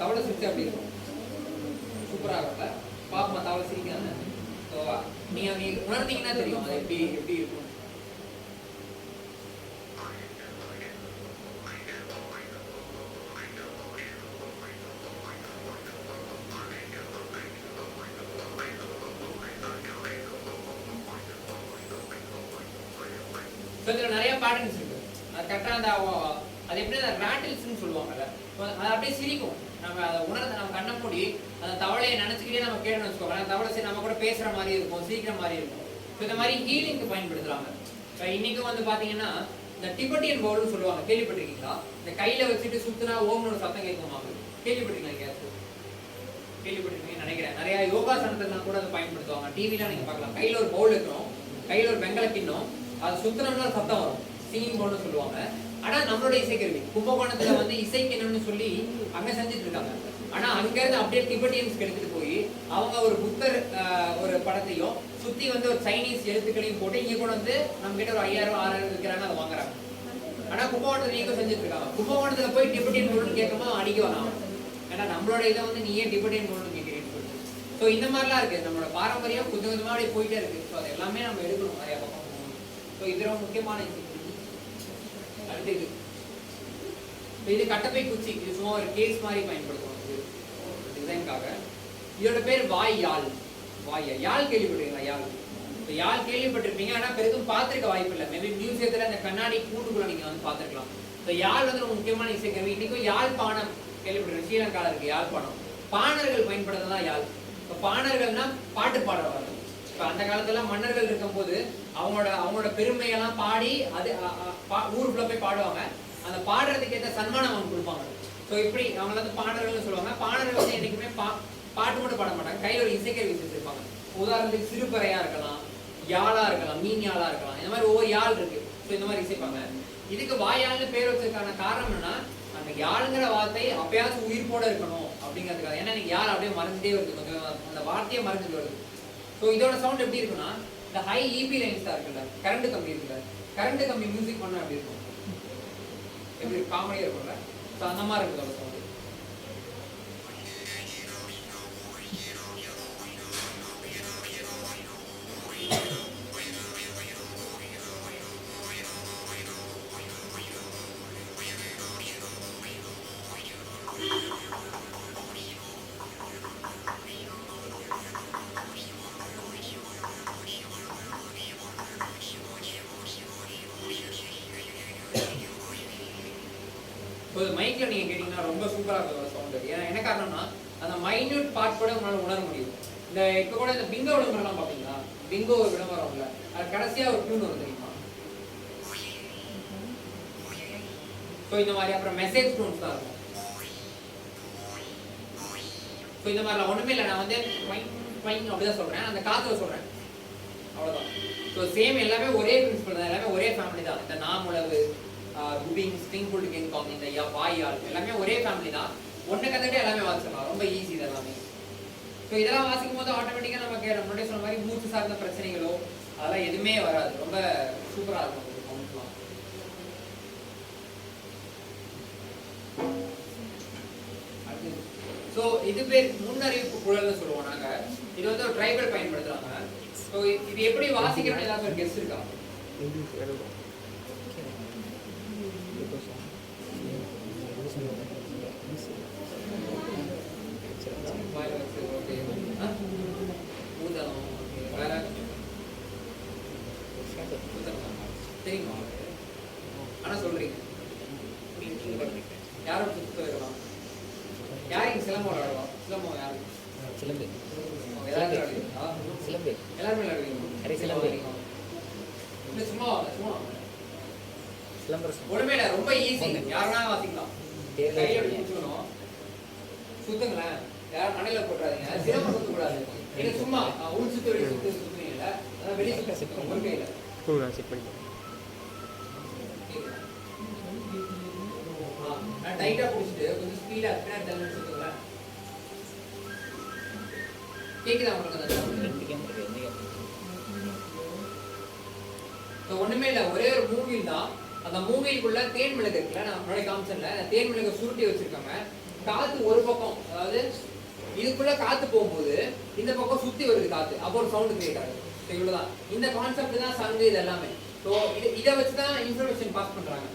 தவளை சிரிச்சா எப்படி இருக்கும், சூப்பராக இருக்கும்ல. பாப்பா தவளை சிரிக்கிறாங்க. ஸோ நீங்க உணர்ந்தீங்கன்னா தெரியும் அது எப்படி இருக்கும். இதுல நிறைய பேட்டர்ன்ஸ் இருக்கு. அது கரெக்டா அந்த அது எப்படி அந்த ராட்டில்ஸ்ன்னு சொல்லுவாங்கல்ல, அது அப்படியே சிரிக்கும். நம்ம அதை உணர்ந்து நம்ம கண்ணை மூடி அந்த தவளையை நினைச்சுக்கிட்டே நம்ம கேட்டோம்னு வச்சுக்கோங்க, அந்த தவளை சரி நம்ம கூட பேசுற மாதிரி இருக்கும், சிரிக்கிற மாதிரி இருக்கும். ஸோ இந்த மாதிரி ஹீலிங்க்கு பயன்படுத்துறாங்க. இன்னைக்கு வந்து பாத்தீங்கன்னா இந்த டிபெட்டியன் பவுல்னு சொல்லுவாங்க, கேள்விப்பட்டிருக்கீங்களா? இந்த கையில வச்சுட்டு சுத்தினா ஓம்னு ஒரு சத்தம் கேட்குமா, கேள்விப்பட்டிருக்கீங்க? கேள்விப்பட்டிருக்கீங்கன்னு நினைக்கிறேன். நிறைய யோகாசனத்துலாம் கூட அதை பயன்படுத்துவாங்க. டிவிலாம் நீங்க பார்க்கலாம். கையில ஒரு பவுல் இருக்கிறோம், கையில ஒரு வெங்கல கிண்ணம், அது சுத்தினோம்னா சத்தம் வரும், சிங்கிங் பவுல்னு சொல்லுவாங்க. ஆனா நம்மளோட இசைக்கருவி கும்பகோணத்துல வந்து இசைக்கணும்னு சொல்லி அங்க செஞ்சுட்டு இருக்காங்க. ஆனா அங்க இருந்து அப்படியே டிபெட்டியன்ஸ்க்கு எடுத்துட்டு போய் அவங்க ஒரு புத்தர் ஒரு படத்தையும் சுத்தி வந்து ஒரு சைனீஸ் எழுத்துக்களையும் போட்டு இங்க கூட வந்து நம்ம கிட்ட ஒரு 5000 6000 விற்கிறாங்க, அதை வாங்குறாங்க. ஆனா கும்பகோணத்துல நீங்க செஞ்சுட்டு இருக்காங்க. கும்பகோணத்துல போய் டிபெட்டியன் பொருள்னு கேட்கும்போது அடிக்க வராங்க. ஏன்னா நம்மளோட இதை வந்து நீ ஏன் டிபெட்டியன் பொருள்னு கேட்கிறீங்கன்னு சொல்லிட்டு. ஸோ இந்த மாதிரிலாம் இருக்கு, நம்மளோட பாரம்பரியம் கொஞ்சம் கொஞ்சமா அப்படியே போயிட்டே இருக்கு. ஸோ அது எல்லாமே நம்ம எடுக்கணும் நிறைய பக்கம். ஸோ இது ரொம்ப முக்கியமான இசைக்கருவி. அடுத்தது இது கட்டப்பை குச்சி. இது சும்மா ஒரு கேஸ் மாதிரி பயன்படுத்துவோம் டிசைனுக்காக. இதோட பேர் வாய் யாழ். யாழ் கேள்விப்பட்டிருக்கீங்களா? யாழ் கேள்விப்பட்டிருப்பீங்க, ஆனா பெரிதும் பார்த்திருக்க வாய்ப்பு இல்லை. மேபி மியூசியத்துல அந்த கண்ணாடி கூண்டுக்குள்ள நீங்க வந்து பார்த்திருக்கலாம். யாழ் வந்து ஒரு முக்கியமான இசைக்கருவி. இன்னைக்கும் யாழ்ப்பாணம் கேள்விப்பட்டிருக்கேன், ஸ்ரீலங்கால இருக்கு யாழ்ப்பாணம். பாணர்கள் பயன்படுத்ததான் யாழ். இப்போ பாணர்கள்னா பாட்டு பாடுறவர்கள். இப்போ அந்த காலத்துல மன்னர்கள் இருக்கும்போது அவங்களோட பெருமையெல்லாம் பாடி அது ஊருக்குள்ள போய் பாடுவாங்க. அந்த பாடுறதுக்கு ஏற்ற சன்மானம் அவங்க கொடுப்பாங்க. ஸோ இப்படி அவங்க வந்து பாடல்கள்னு சொல்லுவாங்க. பாடல்கள் வந்து என்னைக்குமே பாட்டு மட்டும் பாட மாட்டாங்க, கையில் ஒரு இசைக்கருவி வச்சிருப்பாங்க. உதாரணத்துக்கு சிறுபறையா இருக்கலாம், யாழா இருக்கலாம், மீன் யாழா இருக்கலாம், இந்த மாதிரி ஒவ்வொரு யாழ் இருக்கு. ஸோ இந்த மாதிரி இசைப்பாங்க. இதுக்கு வாயாள்னு பேர் வச்சதுக்கான காரணம் என்னன்னா, அந்த யாழுங்கிற வார்த்தை அப்பயாச்சும் உயிர்ப்போட இருக்கணும் அப்படிங்கிறதுக்காக. ஏன்னா நீங்க யாழ் அப்படியே மறைஞ்சிட்டே வருது, கொஞ்சம் அந்த வார்த்தையே மறைஞ்சிட்டு வருது. ஸோ இதோட சவுண்ட் எப்படி இருக்குன்னா, இந்த ஹை இபி லைன்ஸ் தான் இருக்குல்ல, கரண்ட் கம்பி இருக்குல்ல, கரண்ட் கம்பி மியூசிக் பண்ண எப்படி இருக்கும், எப்படி காமெடியா இருக்கும்ல, ஸோ அந்த மாதிரி இருக்குது அதோட சவுண்ட். மைக்ல நீங்க கேட்டீங்கன்னா ரொம்ப சூப்பரா இருக்கும் சவுண்ட். ஏன்னா என்ன காரணம்னா, அந்த மைன்யூட் பார்ட் கூட உங்களால உணர முடியும். இந்த இப்ப கூட இந்த பிங்கோ விளம்பரம் பாத்தீங்களா, பிங்கோ விளம்பரம்ல அது கடைசியா ஒரு டியூன் வரும் தெரியுமா? ஸோ இந்த மாதிரி அப்புறம் மெசேஜ் டோன்ஸ் தான் இருக்கும். ஸோ இந்த மாதிரிலாம் ஒண்ணுமே இல்லை, நான் வந்து அப்படிதான் சொல்றேன், அந்த காத்துல சொல்றேன், அவ்வளவுதான். ஸோ சேம் எல்லாமே ஒரே பிரின்சிபல் தான், எல்லாமே ஒரே ஃபேமிலி தான். இந்த நாமுளவு, குபிங், ஸ்ட்ரிங் புல்டு கெங்காங், இந்த வாயால் எல்லாமே ஒரே ஃபேமிலி தான். ஒன்று கற்றுக்கிட்டே எல்லாமே வாசிக்கலாம், ரொம்ப ஈஸி இது எல்லாமே. ஸோ இதெல்லாம் வாசிக்கும் போது ஆட்டோமேட்டிக்காக நமக்கு முன்னாடி சொன்ன மாதிரி மூச்சு சார்ந்த பிரச்சனைகளோ அதெல்லாம் எதுவுமே வராது, ரொம்ப சூப்பராக இருக்கும் அந்த சவுண்ட்லாம். ஸோ இது பேர் முன்னறிவிப்பு குழல்னு சொல்லுவோம் நாங்க. இது வந்து ஒரு ட்ரைபல் பயன்படுத்துறாங்க. ஸோ இது எப்படி வாசிக்கிறோம்னு ஏதாவது ஒரு கெஸ்ட் இருக்கா? சரிங்களா? ஆனா சொல்றீங்க யாரும் சுத்த வைக்கலாம். யார் இங்க சிலம்பம் விளையாடுவா? சிலம்பம் யாரு? சிலம்பு. எல்லாரும் விளையாடுவீங்களா? சிலம்பு. எல்லாருமே விளையாடுவீங்க. நிறைய சிலம்பு. இல்ல சும்மா சும்மா சிலம்பர். ஒண்ணுமே இல்ல, ரொம்ப ஈஸி. யாருன்னா வாசிக்கலாம். கையை அப்படி பிடிச்சுக்கணும். சுத்துங்களேன். யாரும் மண்ணில போட்டுறாதீங்க. சிலம்பம் சுத்த கூடாது. நீங்க சும்மா உள் சுத்து வெளியே சுத்து சுத்துவீங்கல்ல, அதான் வெளியே சுத்த ஒரு கையில. செட் பண்ணி நான் டைட்டா பிடிச்சிட்டு கொஞ்சம் ஸ்பீடா பின்னாடி தள்ளி சுத்துங்களேன். கேக்குதா உங்களுக்கு அந்த சவுண்ட்? ஒண்ணுமே இல்ல, ஒரே ஒரு மூங்கில் தான். அந்த மூங்கிலுக்குள்ள தேன் மிளகு இருக்குல்ல, நான் முன்னாடி காமிச்சேன்ல, தேன் மிளகு சுருட்டி வச்சிருக்காங்க. காத்து ஒரு பக்கம், அதாவது இதுக்குள்ள காத்து போகும்போது இந்த பக்கம் சுத்தி வருது காத்து, அப்போ ஒரு சவுண்ட் கிரியேட் ஆகுது. இவ்வளவுதான் இந்த கான்செப்ட் தான் சங்கு. இது எல்லாமே ஸோ இதை வச்சுதான் இன்ஃபர்மேஷன் பாஸ் பண்றாங்க.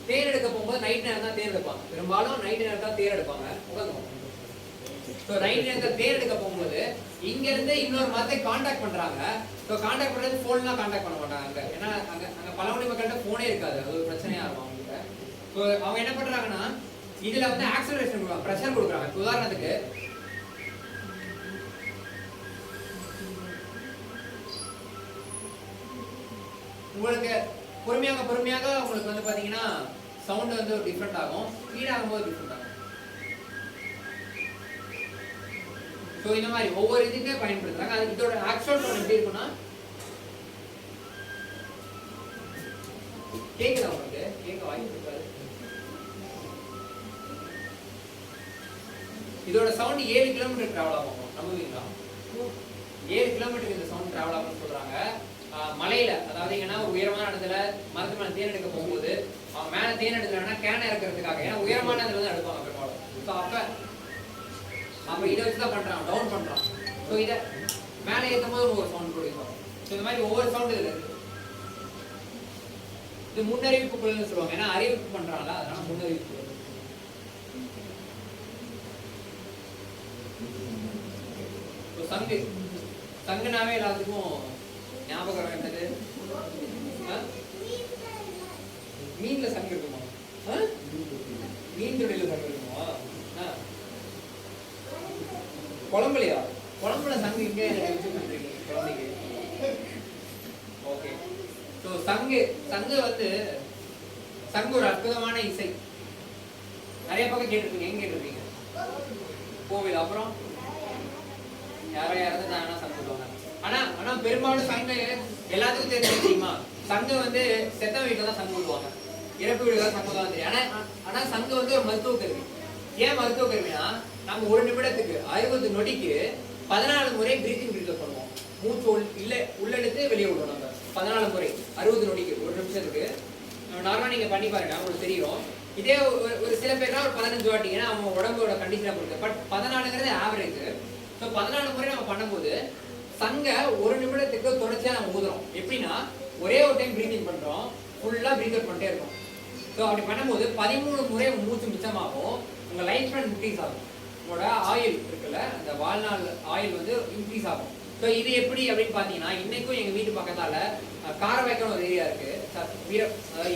தேர் எடுக்க போகும்போது நைட் நேரம் தான் தேர் எடுப்பாங்க. பெரும்பாலும் நைட் நேரம் தான் தேர் எடுப்பாங்க. ஸோ நைட் நேரத்தில் தேர் எடுக்க போகும்போது இங்க இருந்து இன்னொரு மதத்தை காண்டாக்ட் பண்றாங்க. ஸோ காண்டாக்ட் பண்றது போன்லாம் காண்டாக்ட் பண்ண மாட்டாங்க. ஏன்னா அங்க பழங்குடி மக்கள்கிட்ட போனே இருக்காது, அது ஒரு பிரச்சனையா இருக்கும் அவங்களுக்கு. ஸோ அவங்க என்ன பண்றாங்கன்னா இதுல வந்து ஆக்சலரேஷன் கொடுக்குறாங்க, ப்ரெஷர் கொடுக்குறாங்க. உதாரணத்துக்கு உங்களுக்கு பொறுமையாக உங்களுக்கு வந்து பாத்தீங்கன்னா சவுண்ட் வந்து ஒரு டிஃப்ரெண்ட் ஆகும், ஸ்பீட் ஆகும்போது டிஃப்ரெண்ட் ஆகும். ஸோ இந்த மாதிரி ஒவ்வொரு இதுக்கே பயன்படுத்துறாங்க. அது இதோட ஆக்சுவல் டோன் எப்படி இருக்குன்னா, கேக்குதா உங்களுக்கு? கேட்க வாய்ப்பு இருக்காது. இதோட சவுண்ட் 7 கிலோமீட்டர் டிராவல் ஆகும். நம்புவீங்களா? 7 கிலோமீட்டருக்கு இந்த சவுண்ட் டிராவல் ஆகும்னு சொல்றாங்க. மலையில, அதாவது எங்கன்னா உயரமான இடத்துல மரத்து மேல தேன் எடுக்க போகும்போது அவங்க மேல தேன் எடுக்கலன்னா கேனை இறக்குறதுக்காக, ஏன்னா உயரமான இடத்துல தான் எடுப்பாங்க பெரும்பாலும். ஸோ அப்ப இதை வச்சுதான் பண்றான், டவுன் பண்றான். ஸோ இதை மேலே ஏற்றும் போது ஒரு சவுண்ட் ப்ரொடியூஸ் ஆகும். ஸோ இந்த மாதிரி ஒவ்வொரு சவுண்ட் இதுல இருக்கு. இது முன்னறிவிப்புகள்னு சொல்லுவாங்க, ஏன்னா அறிவிப்பு பண்றாங்களா, அதனால முன்னறிவிப்பு. சங்கு சங்குனாவே எல்லாத்துக்கும் ஞாபகம் என்னது? மீன்ல சங்கு இருக்குமா? மீன் தொழில சங்கு இருக்குமா? குழம்புலையா? குழம்புல சங்கு இங்கே குழந்தைக்கு. ஓகே. ஸோ சங்கு வந்து சங்கு ஒரு அற்புதமான இசை. நிறைய பக்கம் கேட்டிருப்பீங்க. எங்க கேட்டிருப்பீங்க? கோவில். அப்புறம் யாராவது தானா சங்கு சொல்லுவாங்க. ஆனா பெரும்பாலும் சங்கு எல்லாத்துக்கும் தெரியுமா? சங்கு வந்து செத்த வீட்டுல தான் சங்கு விடுவாங்க, இறப்பு வீடு தான் சங்கு தான் தெரியும். ஆனா சங்கு வந்து ஒரு மருத்துவ கருவி. ஏன் மருத்துவ கருவினா, நம்ம ஒரு நிமிடத்துக்கு 60 நொடிக்கு 14 முறை பிரீத்திங் ப்ரீத் பண்ணுவோம். மூச்சு உள்ளெடுத்து வெளியே விடுவோம். நம்ம 14 முறை 60 நொடிக்கு, ஒரு நிமிஷத்துக்கு. நார்மலா நீங்க பண்ணி பாருங்க, உங்களுக்கு தெரியும். இதே ஒரு சில பேர்லாம் ஒரு 15 வாட்டி, ஏன்னா அவங்க உடம்போட கண்டிஷனை பொறுத்து. But 14ங்கிறது average. ஸோ 14 முறை நம்ம பண்ணும்போது சங்க ஒரு நிமிடத்துக்கு தொடர்ச்சியா நம்ம ஊதுறோம். எப்படின்னா ஒரே ஒரு டைம் பிரீத்திங் பண்றோம், ஃபுல்லா பிரீத் அவுட் பண்ணிட்டே இருக்கும். ஸோ அப்படி பண்ணும்போது 13 முறை மூச்சு மிச்சமாகும். உங்க லைஃப் ஸ்பேன் இன்க்ரீஸ் ஆகும். உங்களோட ஆயில் இருக்குல்ல, அந்த வாழ்நாள் ஆயில் வந்து இன்க்ரீஸ் ஆகும். ஸோ இது எப்படி அப்படின்னு பார்த்தீங்கன்னா, இன்னைக்கும் எங்கள் வீட்டு பக்கத்தால் காரவேக்கன் ஒரு ஏரியா இருக்கு,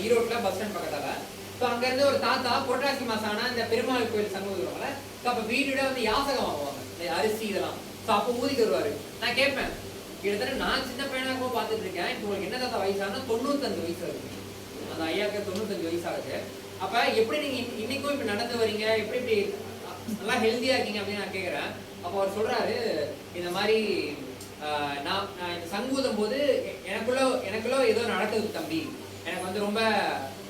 ஈரோட்டில் பஸ் ஸ்டாண்ட் பக்கத்தால். ஸோ அங்கேருந்து ஒரு தாத்தா புரட்டாசி மாதம் ஆனால் இந்த பெருமாள் கோயில் சங்கம் ஊதுவாங்கல்ல, ஸோ அப்போ வீடு வந்து யாசகம் வாங்குவாங்க, இந்த அரிசி இதெல்லாம். ஸோ அப்போ ஊதி தருவார். நான் கேட்பேன், கிட்டத்தட்ட நான் சின்ன பையனாக பார்த்துட்டு இருக்கேன், இப்போ உங்களுக்கு என்ன தாத்தா வயசானா? 95 வயசு இருக்கு. அந்த ஐயாவுக்கு 95 வயசாகுது. அப்போ எப்படி நீங்கள் இன்னைக்கும் இப்போ நடந்து வரீங்க, எப்படி நல்லா ஹெல்த்தியாக இருக்கீங்க அப்படின்னு நான் கேட்குறேன். அப்போ அவர் சொல்கிறாரு, இந்த மாதிரி நான் இந்த சங்கூதும் போது எனக்குள்ள ஏதோ நடக்குது தம்பி, எனக்கு வந்து ரொம்ப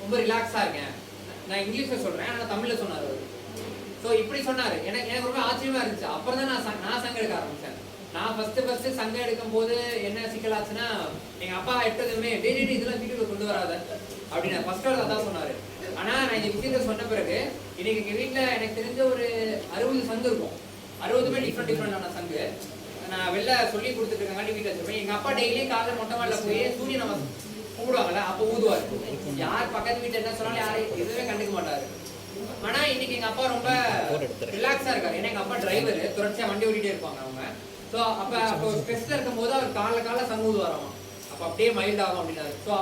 ரொம்ப ரிலாக்ஸாக இருக்கேன். நான் இங்கிலீஷில் சொல்கிறேன், ஆனால் தமிழில் சொன்னார் அவர். ஸோ இப்படி சொன்னார். எனக்கு ரொம்ப ஆச்சரியமாக இருந்துச்சு. அப்புறம் தான் நான் சங்கம் எடுக்க ஆரம்பித்தேன். நான் ஃபஸ்ட்டு சங்கம் எடுக்கும் போது என்ன சிக்கலாச்சுன்னா, எங்கள் அப்பா எடுத்ததுமே டெய்லி இதெல்லாம் வீட்டுக்கு கொண்டு வராத அப்படின்னு ஃபர்ஸ்ட் அதான் சொன்னார். ஆனால் நான் இந்த விஷயத்த சொன்ன பிறகு இன்னைக்கு எங்கள் வீட்டில் எனக்கு தெரிஞ்ச ஒரு 60 சங்கு இருக்கும். 60மே டிஃப்ரெண்டான சங்கு. நான் வெளில சொல்லி கொடுத்துட்டு இருக்கங்காட்டி வீட்டில் வச்சிருப்பேன். எங்கள் அப்பா டெய்லியும் காலையில் மொட்டை மாடியில் போய் சூரிய நமஸ்காரம் கும்பிடுவாங்கல்ல, அப்போ ஊதுவார். யார் பக்கத்து வீட்டில் என்ன சொன்னாலும் யாரையும் எதுவுமே கண்டுக்க மாட்டாரு. ஆனா இன்னைக்கு எங்க அப்பா ரொம்ப ரிலாக்ஸா இருக்காரு. ஏன்னா எங்க அப்பா டிரைவர், தொடர்ச்சியா வண்டி ஓட்டிட்டே இருப்பாங்க அவங்க. ஸோ அப்போ ஸ்ட்ரெஸ்ல இருக்கும் போது அவர் காலைல சங்கு ஊதுவாராம். அப்ப அப்போ அப்படியே மைல்ட் ஆகும் அப்படின்னாரு. ஸோ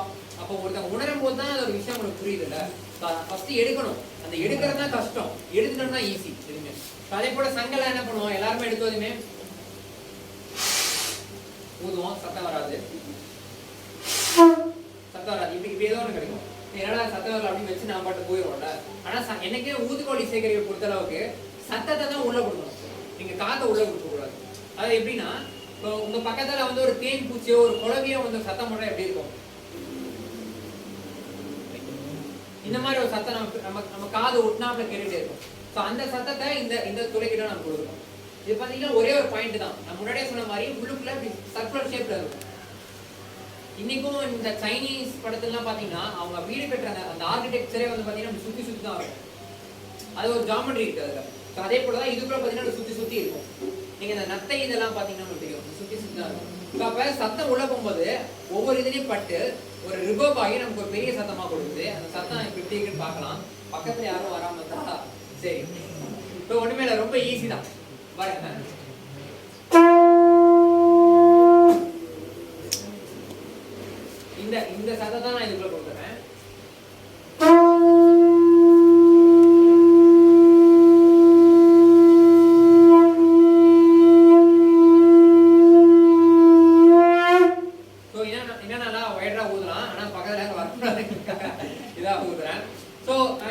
அப்போ ஒருத்தவங்க உணரும் போது தான் அது ஒரு விஷயம் உங்களுக்கு புரியுதுல்ல. ஃபர்ஸ்ட் எடுக்கணும், அந்த எடுக்கிறது தான் கஷ்டம், எடுத்துட்டோம்னா ஈஸி எதுவுமே. அதே போல சங்கெல்லாம் என்ன பண்ணுவோம், எல்லாருமே எடுத்ததுமே ஊதுவோம், சத்தம் வராது, சத்தம் வராது, இப்படி ஏதோ ஒன்று கிடைக்கும். என்னடா சத்தம் வரல அப்படின்னு வச்சு நான் பாட்டு போயிடுவோம்ல. ஆனா என்னைக்கே ஊதுகோழி சேகரிப்பை பொறுத்த அளவுக்கு சத்தத்தை தான் உள்ள கொடுக்கணும், நீங்க காத்த உள்ள கொடுக்க கூடாது. அது எப்படின்னா, இப்போ உங்க பக்கத்துல வந்து ஒரு தேன் பூச்சியோ ஒரு குழவியோ வந்து சத்தம் போட்டா எப்படி இருக்கும், இந்த மாதிரி ஒரு சத்தம் நம்ம காது ஒட்டினாப்புல கேட்டுட்டே இருக்கும். ஸோ அந்த சத்தத்தை இந்த துளைக்கிட்ட நம்ம கொடுக்கணும். இது பார்த்தீங்கன்னா ஒரே ஒரு பாயிண்ட் தான், நான் முன்னாடியே சொன்ன மாதிரி உள்ளுக்குள்ள சர்க்குலர் ஷேப்ல இருக்கும். இன்னைக்கும் இந்த சைனீஸ் படத்துலாம் பார்த்தீங்கன்னா அவங்க வீடு கட்டுற அந்த ஆர்கிடெக்சரே வந்து பார்த்தீங்கன்னா சுற்றி சுற்றி தான் இருக்கும், அது ஒரு ஜாமெட்ரி இருக்கு அதுல. ஸோ அதே போல தான் இதுக்குள்ள பார்த்தீங்கன்னா சுற்றி சுற்றி இருக்கும். நீங்க இந்த நத்தை இதெல்லாம் பார்த்தீங்கன்னா தெரியும், சுற்றி சுற்றி தான் இருக்கும். ஸோ அப்போ சத்தம் உள்ள போகும்போது ஒவ்வொரு இதுலையும் பட்டு ஒரு ரிபர்ப் ஆகி நமக்கு ஒரு பெரிய சத்தமா கொடுக்குது. அந்த சத்தம் எப்படி இருக்குன்னு பார்க்கலாம். பக்கத்துல யாரும் வராம இருந்தா சரி. இப்போ ஒண்ணுமே இல்லை, ரொம்ப ஈஸி தான் பாருங்க. இந்த சத்தத்தை நான் இதுக்குள்ள கொடுக்குறேன்.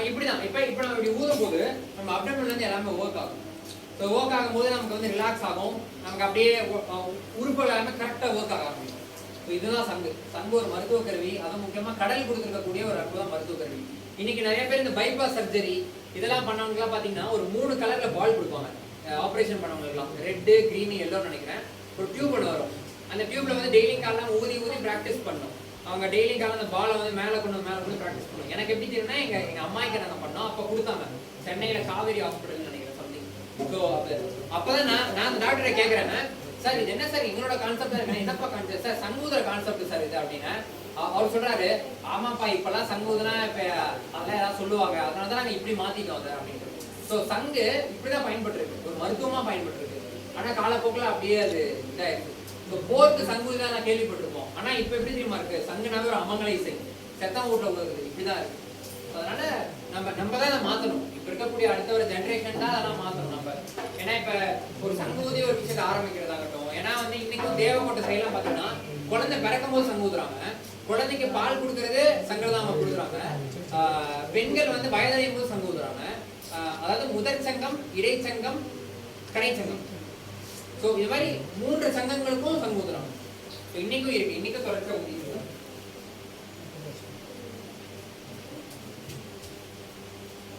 இப்படிதான் இப்ப நம்ம இப்படி ஊதும் போது நம்ம அப்டமன்ல இருந்து எல்லாமே ஒர்க் ஆகும். ஸோ ஒர்க் ஆகும்போது நமக்கு வந்து ரிலாக்ஸ் ஆகும், நமக்கு அப்படியே உறுப்புகள் எல்லாமே கரெக்டாக ஒர்க் ஆக ஆரம்பிக்கும். ஸோ இதுதான் சங்கு. சங்கு ஒரு மருத்துவ கருவி, அதுவும் முக்கியமா கடல் கொடுத்துருக்கக்கூடிய ஒரு அற்புத மருத்துவ கருவி. இன்னைக்கு நிறைய பேர் இந்த பைபாஸ் சர்ஜரி இதெல்லாம் பண்ணவங்கலாம் பார்த்தீங்கன்னா ஒரு 3 கலர்ல பால் கொடுப்பாங்க ஆப்ரேஷன் பண்ணவங்களுக்குலாம். ரெட்டு, கிரீன், எல்லோன்னு நினைக்கிறேன். ஒரு டியூப் ஒன்று வரும், அந்த டியூப்ல வந்து டெய்லி காலம் ஊதி ப்ராக்டிஸ் பண்ணணும். அவங்க டெய்லி காலம் அந்த பாலை வந்து மேலே கொண்டு ப்ராக்டிஸ் பண்ணுவோம். எனக்கு எப்படி தெரியும்னா எங்க அம்மாய்க்கு நாங்கள் பண்ணோம், அப்போ கொடுத்தாங்க சென்னையில காவேரி ஹாஸ்பிட்டல் நினைக்கிறேன் சம்திங். ஸோ அப்பதான் நான் டாக்டரை கேட்குறேன், சார் இது என்ன சார் எங்களோட கான்செப்ட் இருக்கு, என்னப்பா கான்செப்ட் சார், சங்கூதர கான்செப்ட் சார் இது அப்படின்னு. அவர் சொல்றாரு, ஆமாப்பா இப்பெல்லாம் சங்கூதனா இப்ப அதெல்லாம் ஏதாவது சொல்லுவாங்க, அதனாலதான் நாங்க இப்படி மாத்திட்டோம் அதை அப்படின்ட்டு. ஸோ சங்கு இப்படிதான் பயன்பட்டு இருக்கு, ஒரு மருத்துவமா பயன்பட்டு இருக்கு. ஆனா காலப்போக்கில் அப்படியே அது இதாயிருக்கு. இப்போ போருக்கு சங்கு தான் நான் கேள்விப்பட்டிருப்போம், ஆனா இப்ப எப்படி தெரியுமா இருக்கு, சங்குனாவே ஒரு அமங்கல இசை, செத்தம் வீட்டுல உள்ளது இப்படிதான் இருக்கு. அதனால நம்ம தான் அதை மாத்தணும். இப்ப இருக்கக்கூடிய அடுத்த ஒரு ஜென்ரேஷன் தான் அதெல்லாம் மாத்தணும் நம்ம. ஏன்னா இப்ப ஒரு சங்கூதிய ஒரு விஷயத்தை ஆரம்பிக்கிறதாகட்டும், ஏன்னா வந்து இன்னைக்கும் தேவக்கோட்டை சைட்லாம் பாத்தீங்கன்னா குழந்தை பிறக்கும் போது சங்கு ஊதுறாங்க, குழந்தைக்கு பால் கொடுக்கறது சங்கரதாம கொடுக்குறாங்க, பெண்கள் வந்து வயதடையும் போது சங்கு ஊதுறாங்க. அதாவது முதல் சங்கம், இடைச்சங்கம், கடைச்சங்கம். ஸோ இது மாதிரி 3 சங்கங்களுக்கும் சங்கு ஊதுறாங்க. இன்னைக்கும் இருக்கு, இன்னைக்கும் தொடர்ச்சி